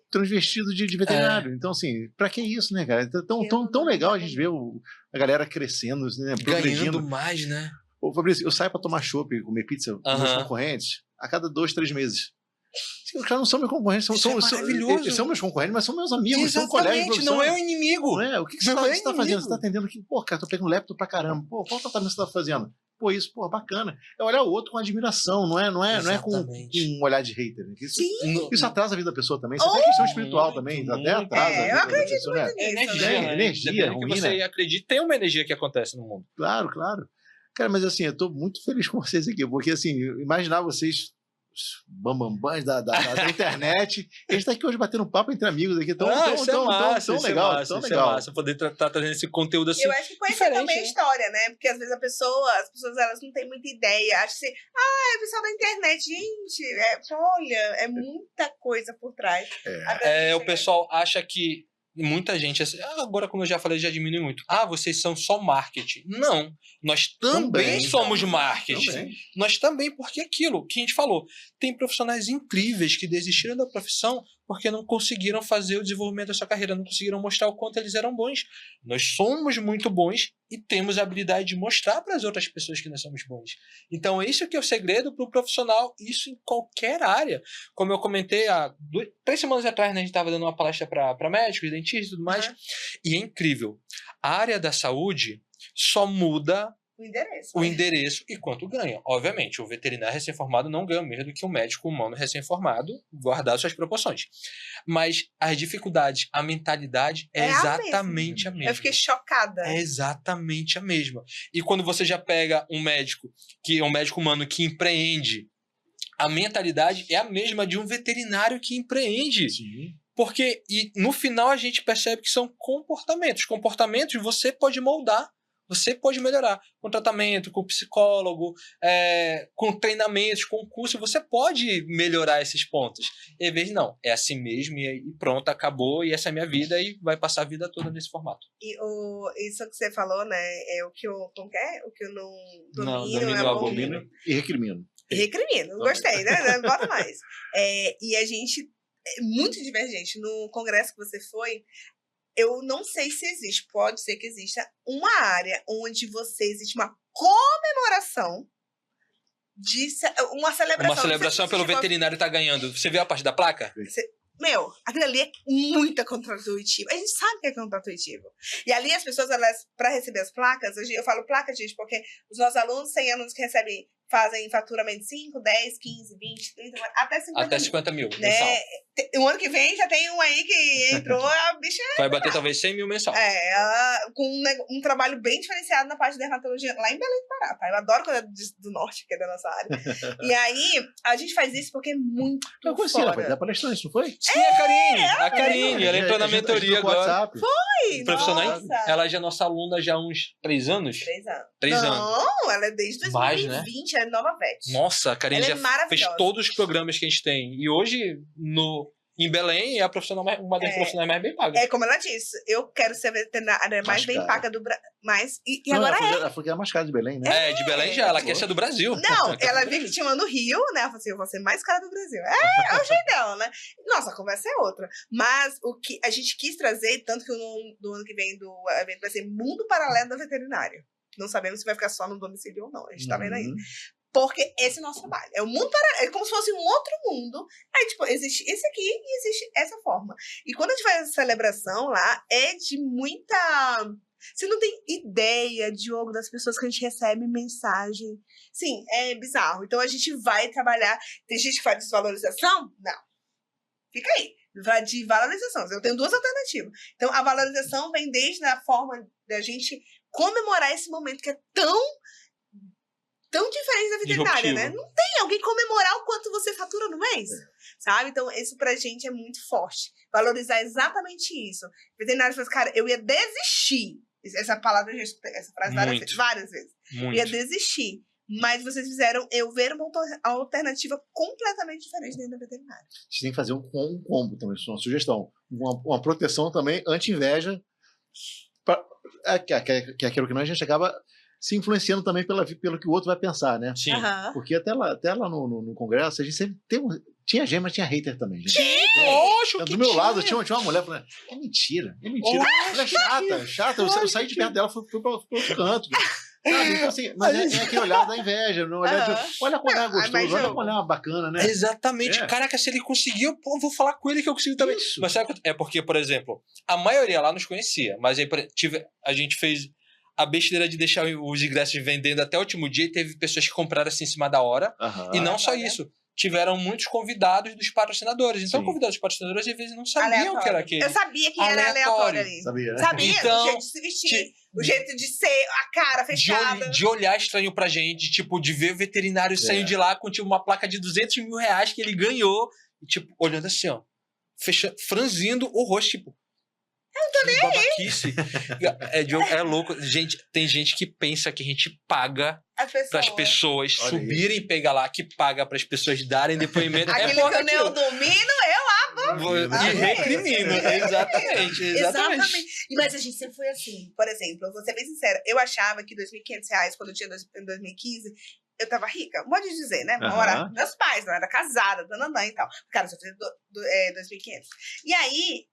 transvestido de veterinário. Então, assim, pra que isso, né, cara? Tão legal a gente ver a galera crescendo, né? Ganhando mais, né? Ô, Fabrício, eu saio pra tomar chopp e comer pizza com meus concorrentes a cada 2, 3 meses. Os caras não são meus concorrentes, eles são meus concorrentes, mas são meus amigos, exatamente, são colegas de profissão. Não é o inimigo. Não é? O que você tá fazendo? Você tá atendendo aqui? Pô, cara, tô pegando laptop pra caramba. Pô, qual tratamento você tá fazendo? Pô, isso, pô, bacana. É olhar o outro com admiração, não é com um olhar de hater. Isso atrasa a vida da pessoa também. Isso é questão espiritual também, até atrasa. Eu acredito muito nisso, né? Energia, que você acredita, tem uma energia que acontece no mundo. Claro. Cara, mas assim, eu tô muito feliz com vocês aqui, porque assim, imaginar vocês os bambambãs da internet, a gente tá aqui hoje batendo um papo entre amigos aqui, tão legal. Massa, poder estar trazendo esse conteúdo assim. Eu acho que conhecer também a história, né? Porque às vezes as pessoas elas não têm muita ideia. Acho que é o pessoal da internet, gente, olha, é muita coisa por trás. O pessoal acha que muita gente, agora como eu já falei, já diminui muito. Vocês são só marketing. Não, nós também somos marketing. Nós também, porque aquilo que a gente falou, tem profissionais incríveis que desistiram da profissão porque não conseguiram fazer o desenvolvimento da sua carreira, não conseguiram mostrar o quanto eles eram bons. Nós somos muito bons e temos a habilidade de mostrar para as outras pessoas que nós somos bons. Então, isso que é o segredo para o profissional, isso em qualquer área. Como eu comentei há 3 semanas atrás, né, a gente estava dando uma palestra para médicos, dentistas e tudo mais, e é incrível. A área da saúde só muda O endereço e quanto ganha. Obviamente, o veterinário recém-formado não ganha menos do que o médico humano recém-formado, guardado suas proporções. Mas as dificuldades, a mentalidade é exatamente a mesma. Eu fiquei chocada. É exatamente a mesma. E quando você já pega um médico humano que empreende, a mentalidade é a mesma de um veterinário que empreende. Sim. Porque no final a gente percebe que são comportamentos. Comportamentos você pode moldar, você pode melhorar. Com tratamento, com psicólogo, com treinamentos, com curso, você pode melhorar esses pontos. E às vezes não, é assim mesmo e pronto, acabou, e essa é a minha vida e vai passar a vida toda nesse formato. E isso que você falou, né, é o que eu, como que é? O que eu não domino, abomino e recrimino. Recrimino, gostei, né? Bota mais. E a gente é muito divergente. No congresso que você foi, eu não sei se existe, pode ser que exista, uma área onde existe uma comemoração uma celebração. Uma celebração pelo veterinário estar ganhando. Você viu a parte da placa? Aquilo ali é muito contraintuitivo. A gente sabe que é contraintuitivo. E ali as pessoas, para receber as placas, eu falo placa, gente, porque os nossos alunos, 100 alunos que fazem faturamento 5, 10, 15, 20, 30, até 50 mil. Né? O ano que vem já tem um aí que entrou, a bicha vai bater talvez 100 mil mensal. Com um trabalho bem diferenciado na parte de dermatologia, lá em Belém do Pará, tá? Eu adoro quando é do norte, que é da nossa área. E aí, a gente faz isso porque é muito eu conheci, ela foi da palestrante, não foi? Sim, a Karine, ela entrou na mentoria agora. Foi! Profissional, ela já é nossa aluna já há uns 3 anos? 3 anos. Não, ela é desde 2020, né? Ela é nova vet. Nossa, a Karine já fez todos os programas que a gente tem. E hoje, em Belém, é a profissional uma das profissionais mais bem pagas. Como ela disse, eu quero ser veterinária mais bem paga do Brasil. E agora ela falou que era mais cara de Belém, né? De Belém já, ela quer ser do Brasil. Não, ela viu que tinha uma no Rio, né? Ela falou assim, eu vou ser mais cara do Brasil. É o jeito dela, né? Nossa, a conversa é outra. Mas o que a gente quis trazer, tanto que do ano que vem do evento vai ser Mundo Paralelo da Veterinária. Não sabemos se vai ficar só no domicílio ou não. A gente tá vendo ainda. Porque esse é o nosso trabalho. É o mundo paralelo. É como se fosse um outro mundo. Aí, tipo, existe esse aqui e existe essa forma. E quando a gente faz essa celebração lá, é de muita... Você não tem ideia, Diogo, das pessoas que a gente recebe mensagem. Sim, é bizarro. Então, a gente vai trabalhar... Tem gente que faz desvalorização? Não. Fica aí. De valorização. Eu tenho 2 alternativas. Então, a valorização vem desde a forma da gente comemorar esse momento que é tão diferente da veterinária, né? Não tem alguém comemorar o quanto você fatura no mês, sabe? Então, isso pra gente é muito forte. Valorizar exatamente isso. O veterinário fala assim, cara, eu ia desistir. Essa palavra, essa frase várias vezes. Eu ia desistir. Mas vocês fizeram eu ver uma alternativa completamente diferente dentro da veterinária. Você tem que fazer um combo também, isso é uma sugestão. Uma proteção também anti-inveja, que é aquilo que a gente acaba se influenciando também pelo que o outro vai pensar, né? Sim. Porque até lá no congresso, a gente sempre tinha gente, mas tinha hater também. Gente. Lógico que do meu lado tinha uma mulher falando, é mentira. Ela é chata. Eu saí de perto dela, fui para outro canto. Sabe? Então, assim, mas é aquele olhar da inveja, no olhar olha como é gostoso, olha como é bacana, né? Exatamente. Caraca, se ele conseguiu, eu vou falar com ele que eu consigo também. Isso. Mas sabe, é porque, por exemplo, a maioria lá nos conhecia, mas aí a gente fez a besteira de deixar os ingressos vendendo até o último dia e teve pessoas que compraram assim em cima da hora. E não só isso. Tiveram muitos convidados dos patrocinadores. Então, convidados dos patrocinadores, às vezes, não sabiam que era aquele. Eu sabia que era aleatório ali. Sabia, né? Sabia? Então, o jeito de se vestir, o jeito de ser, a cara fechada. De olhar estranho pra gente, tipo, de ver o veterinário saindo de lá com tipo, uma placa de 200 mil reais que ele ganhou. E, tipo, olhando assim, ó. Franzindo o rosto, tipo. Eu não tô nem babaquice. É louco. Gente, tem gente que pensa que a gente paga para as pessoas subirem e pegar lá, que paga para as pessoas darem depoimento. Aquilo que eu domino, eu abo. E recrimino. Exatamente. Mas a gente sempre foi assim. Por exemplo, eu vou ser bem sincera. Eu achava que R$2.500, quando eu tinha em 2015, eu tava rica. Pode dizer, né? Morar com meus pais, não era casada, dananã e tal. Cara, eu só fiz 2.500. E aí,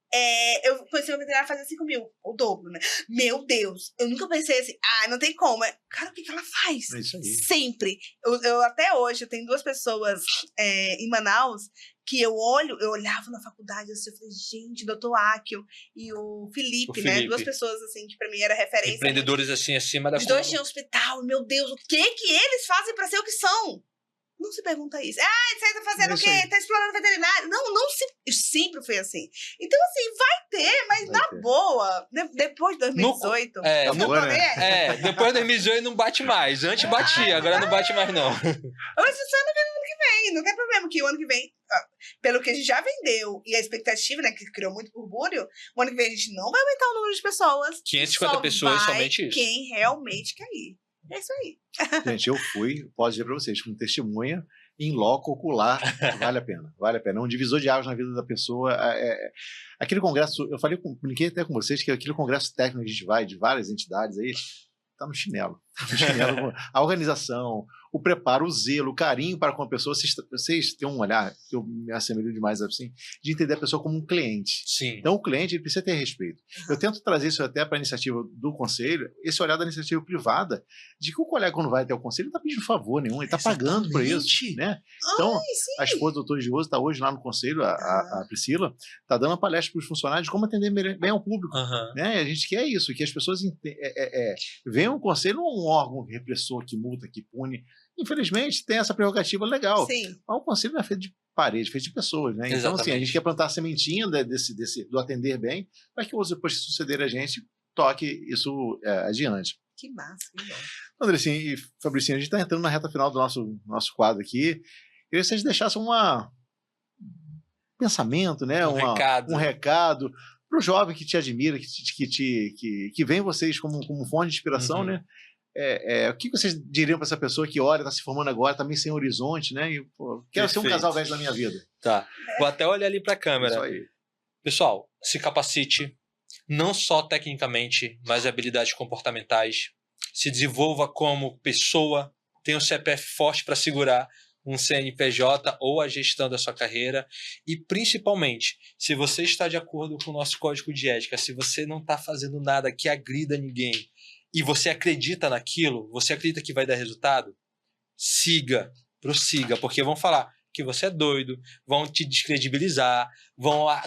eu conheci uma veterinária fazer 5 mil, o dobro, né? Meu Deus, eu nunca pensei assim, não tem como. Cara, o que ela faz? É isso aí. Sempre. Eu até hoje, eu tenho 2 pessoas em Manaus que eu olhava na faculdade, assim, eu falei, gente, doutor Akio e o Felipe, né? Duas pessoas, assim, que pra mim era referência. Empreendedores, assim, acima da Os dois tinham hospital, meu Deus, o que eles fazem pra ser o que são? Não se pergunta isso. Você tá fazendo o quê? Tá explorando veterinário? Não sempre foi assim. Então, assim, vai ter, mas na boa, depois de 2018... depois de 2018 não bate mais. Antes batia, agora não bate mais, não. Mas isso é no ano que vem. Não tem problema que o ano que vem, pelo que a gente já vendeu, e a expectativa, né, que criou muito burbúrio, o ano que vem a gente não vai aumentar o número de pessoas. 550 pessoas, somente isso. Quem realmente quer ir. É isso aí. Gente, eu posso dizer para vocês, como testemunha, em loco ocular, vale a pena. É um divisor de águas na vida da pessoa. Aquele congresso, brinquei até com vocês, que aquele congresso técnico que a gente vai, de várias entidades aí, tá no chinelo. A organização, o preparo, o zelo, o carinho para com a pessoa. Vocês têm um olhar, que eu me assemelho demais assim, de entender a pessoa como um cliente. Sim. Então, o cliente ele precisa ter respeito. Eu tento trazer isso até para a iniciativa do conselho, esse olhar da iniciativa privada, de que o colega, quando vai até o conselho, não está pedindo favor nenhum, ele está pagando por isso. Né? Então, a esposa do doutor Gioso está hoje lá no conselho, a Priscila, está dando uma palestra para os funcionários de como atender bem ao público. Né? E a gente quer isso, que as pessoas venham o conselho não um órgão repressor que multa, que pune. Infelizmente, tem essa prerrogativa legal. Sim. Mas o conselho não é feito de parede, é feito de pessoas, né? Então, assim, a gente quer plantar a sementinha do atender bem, para que outros, depois que suceder a gente, toque isso adiante. Que massa, que bom. André, assim, e Fabricinho, a gente está entrando na reta final do nosso quadro aqui. Eu queria que vocês deixassem um pensamento, né? Um recado para o jovem que te admira, que vem vocês como fonte de inspiração, né? O que vocês diriam para essa pessoa que olha, está se formando agora, está meio sem horizonte, né? E, quero ser um casal velho na minha vida. Tá. Vou até olhar ali para a câmera. Isso aí. Pessoal, se capacite, não só tecnicamente, mas habilidades comportamentais. Se desenvolva como pessoa, tenha um CPF forte para segurar um CNPJ ou a gestão da sua carreira. E, principalmente, se você está de acordo com o nosso código de ética, se você não está fazendo nada que agrida ninguém, e você acredita naquilo, você acredita que vai dar resultado, prossiga, porque vão falar que você é doido, vão te descredibilizar,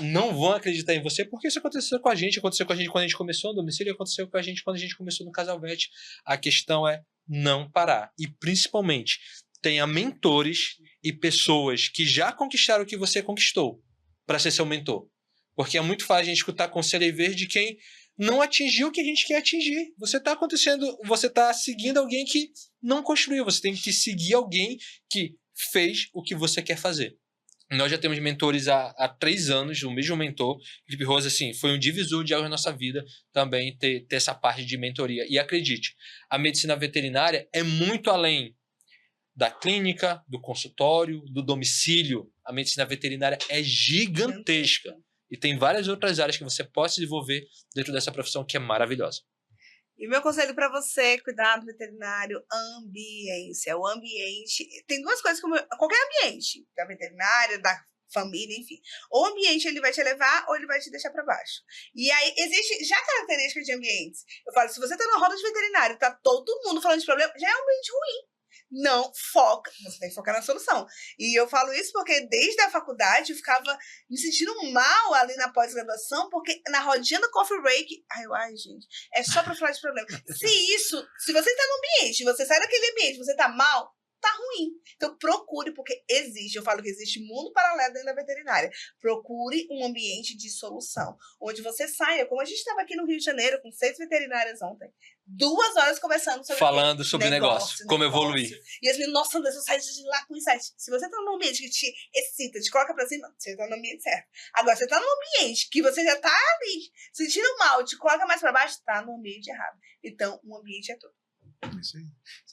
não vão acreditar em você, porque isso aconteceu com a gente quando a gente começou no domicílio, aconteceu com a gente quando a gente começou no Casal Vet. A questão é não parar. E, principalmente, tenha mentores e pessoas que já conquistaram o que você conquistou para ser seu mentor. Porque é muito fácil a gente escutar conselho e ver de quem não atingiu o que a gente quer atingir. Você está seguindo alguém que não construiu. Você tem que seguir alguém que fez o que você quer fazer. Nós já temos mentores há 3 anos, o mesmo mentor, Felipe Rosa, assim, foi um divisor de águas na nossa vida também ter essa parte de mentoria. E acredite, a medicina veterinária é muito além da clínica, do consultório, do domicílio. A medicina veterinária é gigantesca. E tem várias outras áreas que você pode se desenvolver dentro dessa profissão que é maravilhosa. E meu conselho para você, cuidado veterinário, ambiência. O ambiente, tem 2 coisas, como qualquer ambiente, da veterinária, da família, enfim. O ambiente, ele vai te elevar ou ele vai te deixar para baixo. E aí, existe já características de ambientes. Eu falo, se você tá numa roda de veterinário, tá todo mundo falando de problema, já é um ambiente ruim. Não foca, você tem que focar na solução. E eu falo isso porque desde a faculdade eu ficava me sentindo mal ali na pós-graduação, porque na rodinha do coffee break, ai gente, é só pra falar de problema. Se você tá no ambiente, você sai daquele ambiente, você tá mal, tá ruim. Então procure, porque existe, eu falo que existe mundo paralelo dentro da veterinária. Procure um ambiente de solução, onde você saia, como a gente estava aqui no Rio de Janeiro, com 6 veterinárias ontem, 2 horas conversando sobre negócio, como evoluir. E as meninas, nossa, Deus, eu saio de lá com insight. Se você tá num ambiente que te excita, te coloca pra cima, você tá no ambiente certo. Agora, você tá num ambiente que você já tá ali, sentindo mal, te coloca mais pra baixo, tá no ambiente errado. Então, o ambiente é tudo. Isso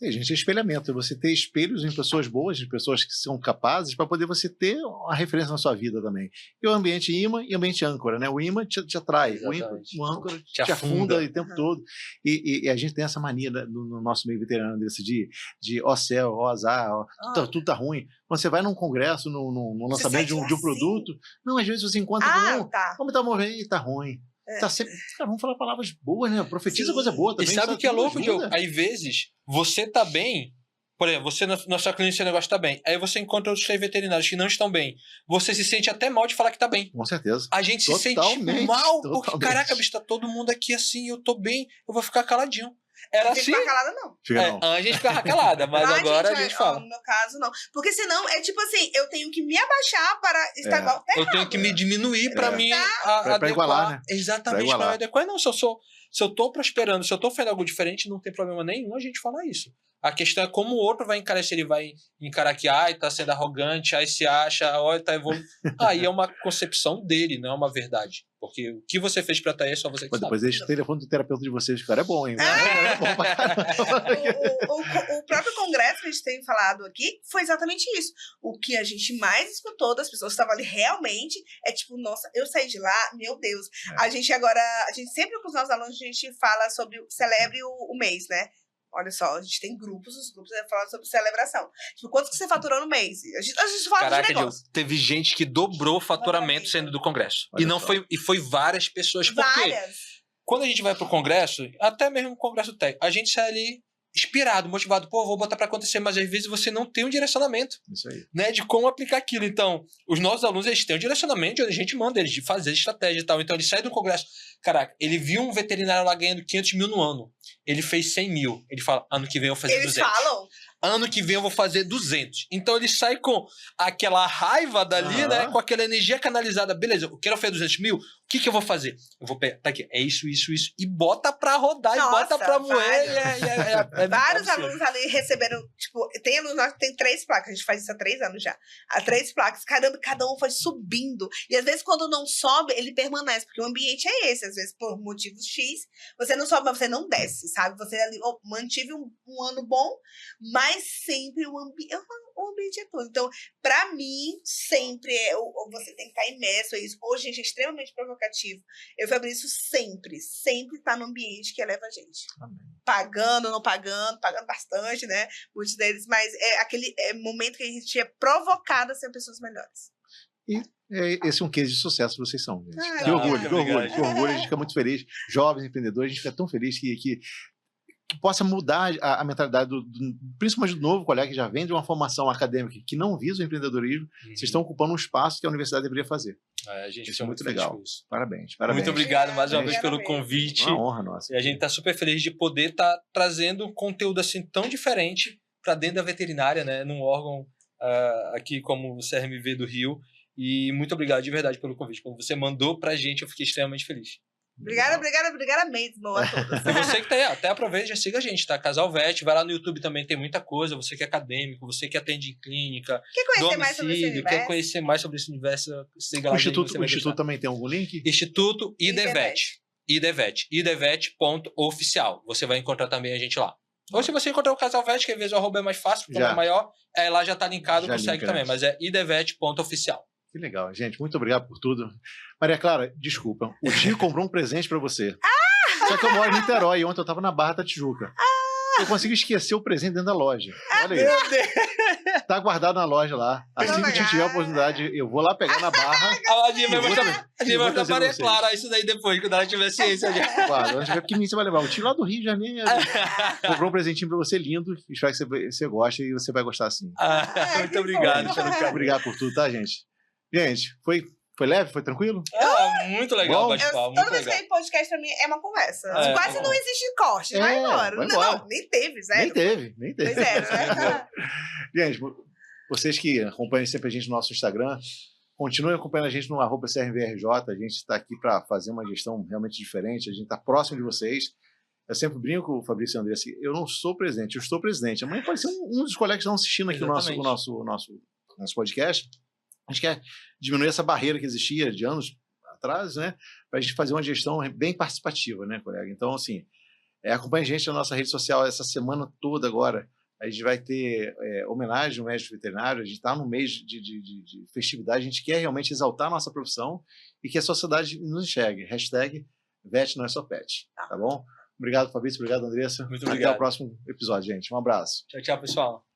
aí, gente, é espelhamento. Você ter espelhos em pessoas boas, de pessoas que são capazes, para poder você ter uma referência na sua vida também. E o ambiente imã e o ambiente âncora, né? O imã te atrai, o âncora te afunda o tempo todo. E a gente tem essa mania no nosso meio veterinário desse de ó céu, ó azar, tudo tá ruim. Quando você vai num congresso, num lançamento de um produto, não, às vezes você encontra como tá movendo e tá ruim. Tá sempre, cara, vamos falar palavras boas, né? Profetiza coisa boa também. E sabe o que é louco, Diogo? Às vezes, você tá bem Por exemplo, você na sua clínica, seu negócio está bem. Aí você encontra outros 3 veterinários que não estão bem. Você se sente até mal de falar que está bem. Com certeza. A gente se sente mal, porque, caraca, bicho, tá todo mundo aqui assim, eu tô bem, eu vou ficar caladinho. Era assim. Não ficar calada, não. Não. A gente ficava calada, mas agora a gente fala. No meu caso, não. Porque senão é tipo assim, eu tenho que me abaixar para estar igual. Eu tenho que me diminuir para mim pra igualar, né? Exatamente, para adequar. Não, se eu tô prosperando, se eu tô fazendo algo diferente, não tem problema nenhum a gente falar isso. A questão é como o outro vai encarar, se ele vai encarar que tá sendo arrogante, aí se acha, tá evoluindo. Aí é uma concepção dele, não é uma verdade. Porque o que você fez pra estar aí é só você que sabe. Depois deixa o telefone do terapeuta de vocês, cara, é bom, hein? É bom pra o próprio congresso que a gente tem falado aqui foi exatamente isso. O que a gente mais escutou das pessoas que estavam ali realmente é tipo, nossa, eu saí de lá, meu Deus. A gente sempre com os nossos alunos, a gente fala sobre celebre o mês, né? Olha só, a gente tem grupos, os grupos falam sobre celebração. Tipo, quanto que você faturou no mês? A gente fala de negócio. Teve gente que dobrou o faturamento sendo do congresso. E foi várias pessoas. Por quê? Quando a gente vai pro congresso, até mesmo o congresso técnico, a gente sai ali inspirado, motivado. Pô, vou botar pra acontecer, mas às vezes você não tem um direcionamento. Isso aí. Né, de como aplicar aquilo. Então, os nossos alunos, eles têm um direcionamento, a gente manda eles de fazer estratégia e tal. Então, ele sai do congresso. Caraca, ele viu um veterinário lá ganhando 500 mil no ano. Ele fez 100 mil. Ele fala, ano que vem eu vou fazer 200. Eles falam? Ano que vem eu vou fazer 200. Então, ele sai com aquela raiva dali, né? Com aquela energia canalizada. Beleza, eu quero fazer 200 mil. O que eu vou fazer? Eu vou pegar, tá aqui, é isso. E bota pra rodar, e bota pra moer. Vários alunos ali receberam, tipo, tem alunos que tem 3 placas. A gente faz isso há 3 anos já. Há 3 placas. Caramba, cada um foi subindo. E às vezes, quando não sobe, ele permanece. Porque o ambiente é esse. Às vezes, por motivos X, você não sobe, mas você não desce, sabe? Você ali mantive um ano bom, mas sempre o ambiente é tudo. Então, pra mim, sempre você tem que estar imerso a isso. Hoje, gente, é extremamente provocativo. Eu e o Fabrício sempre tá no ambiente que eleva a gente. Amém. Pagando, não pagando bastante, né? Muitos deles, mas é aquele momento que a gente é provocado a ser pessoas melhores. E esse é um case de sucesso que vocês são, gente. Que orgulho. A gente fica muito feliz. Jovens empreendedores, a gente fica tão feliz que possa mudar a mentalidade principalmente do novo colega que já vem de uma formação acadêmica que não visa o empreendedorismo. Vocês estão ocupando um espaço que a universidade deveria fazer. A gente isso é muito legal. Parabéns. Muito obrigado mais uma vez pelo convite. Uma honra nossa. E a gente está super feliz de poder estar trazendo um conteúdo assim tão diferente para dentro da veterinária, né? Num órgão aqui como o CRMV do Rio. E muito obrigado de verdade pelo convite. Quando você mandou pra gente, eu fiquei extremamente feliz. Obrigada mesmo a todos. E você que tá aí, até aproveita e já siga a gente, tá? Casal Vet, vai lá no YouTube também, tem muita coisa. Você que é acadêmico, você que atende em clínica, quer conhecer mais sobre esse universo? Quer conhecer mais sobre esse universo, siga lá. O Instituto também tem algum link? Instituto IDVET. IDVET.oficial. Você vai encontrar também a gente lá. Ou se você encontrar o Casal Vet, que às vezes o arroba é mais fácil, porque é maior, lá já tá linkado, já consegue também. Mas é idvet.oficial. Que legal, gente. Muito obrigado por tudo. Maria Clara, desculpa. O Gil comprou um presente pra você. Só que eu moro em Niterói e ontem eu tava na Barra da Tijuca. Eu consigo esquecer o presente dentro da loja. Olha isso. Meu Deus. Tá guardado na loja lá. Assim que tiver a oportunidade, eu vou lá pegar na Barra. A Dinha vai mostrar pra Maria Clara isso daí depois, quando ela tiver ciência. Claro, quando tiver pequenininho, você vai levar. O tio lá do Rio de Janeiro comprou um presentinho pra você lindo. Espero que você goste e você vai gostar sim. Muito obrigado. Obrigado por tudo, tá, gente? Gente, foi leve? Foi tranquilo? Muito legal o bate-papo. Toda vez que tem podcast pra mim é uma conversa. Quase não existe corte. Vai embora. Não, nem teve, zero. Nem teve. Zero, né? Gente, vocês que acompanham sempre a gente no nosso Instagram, continuem acompanhando a gente no @CRMVRJ. A gente está aqui para fazer uma gestão realmente diferente. A gente está próximo de vocês. Eu sempre brinco, Fabrício e André, assim, eu não sou presidente, eu estou presidente. Amanhã pode ser um dos colegas que estão assistindo aqui o nosso podcast. A gente quer diminuir essa barreira que existia de anos atrás, né? Para a gente fazer uma gestão bem participativa, né, colega? Então, assim, acompanhe a gente na nossa rede social essa semana toda agora. A gente vai ter homenagem ao médico veterinário, a gente está no mês de festividade, a gente quer realmente exaltar a nossa profissão e que a sociedade nos enxergue. #VET não é só pet, tá bom? Obrigado, Fabrício. Obrigado, Andressa. Muito obrigado. Até o próximo episódio, gente. Um abraço. Tchau, pessoal.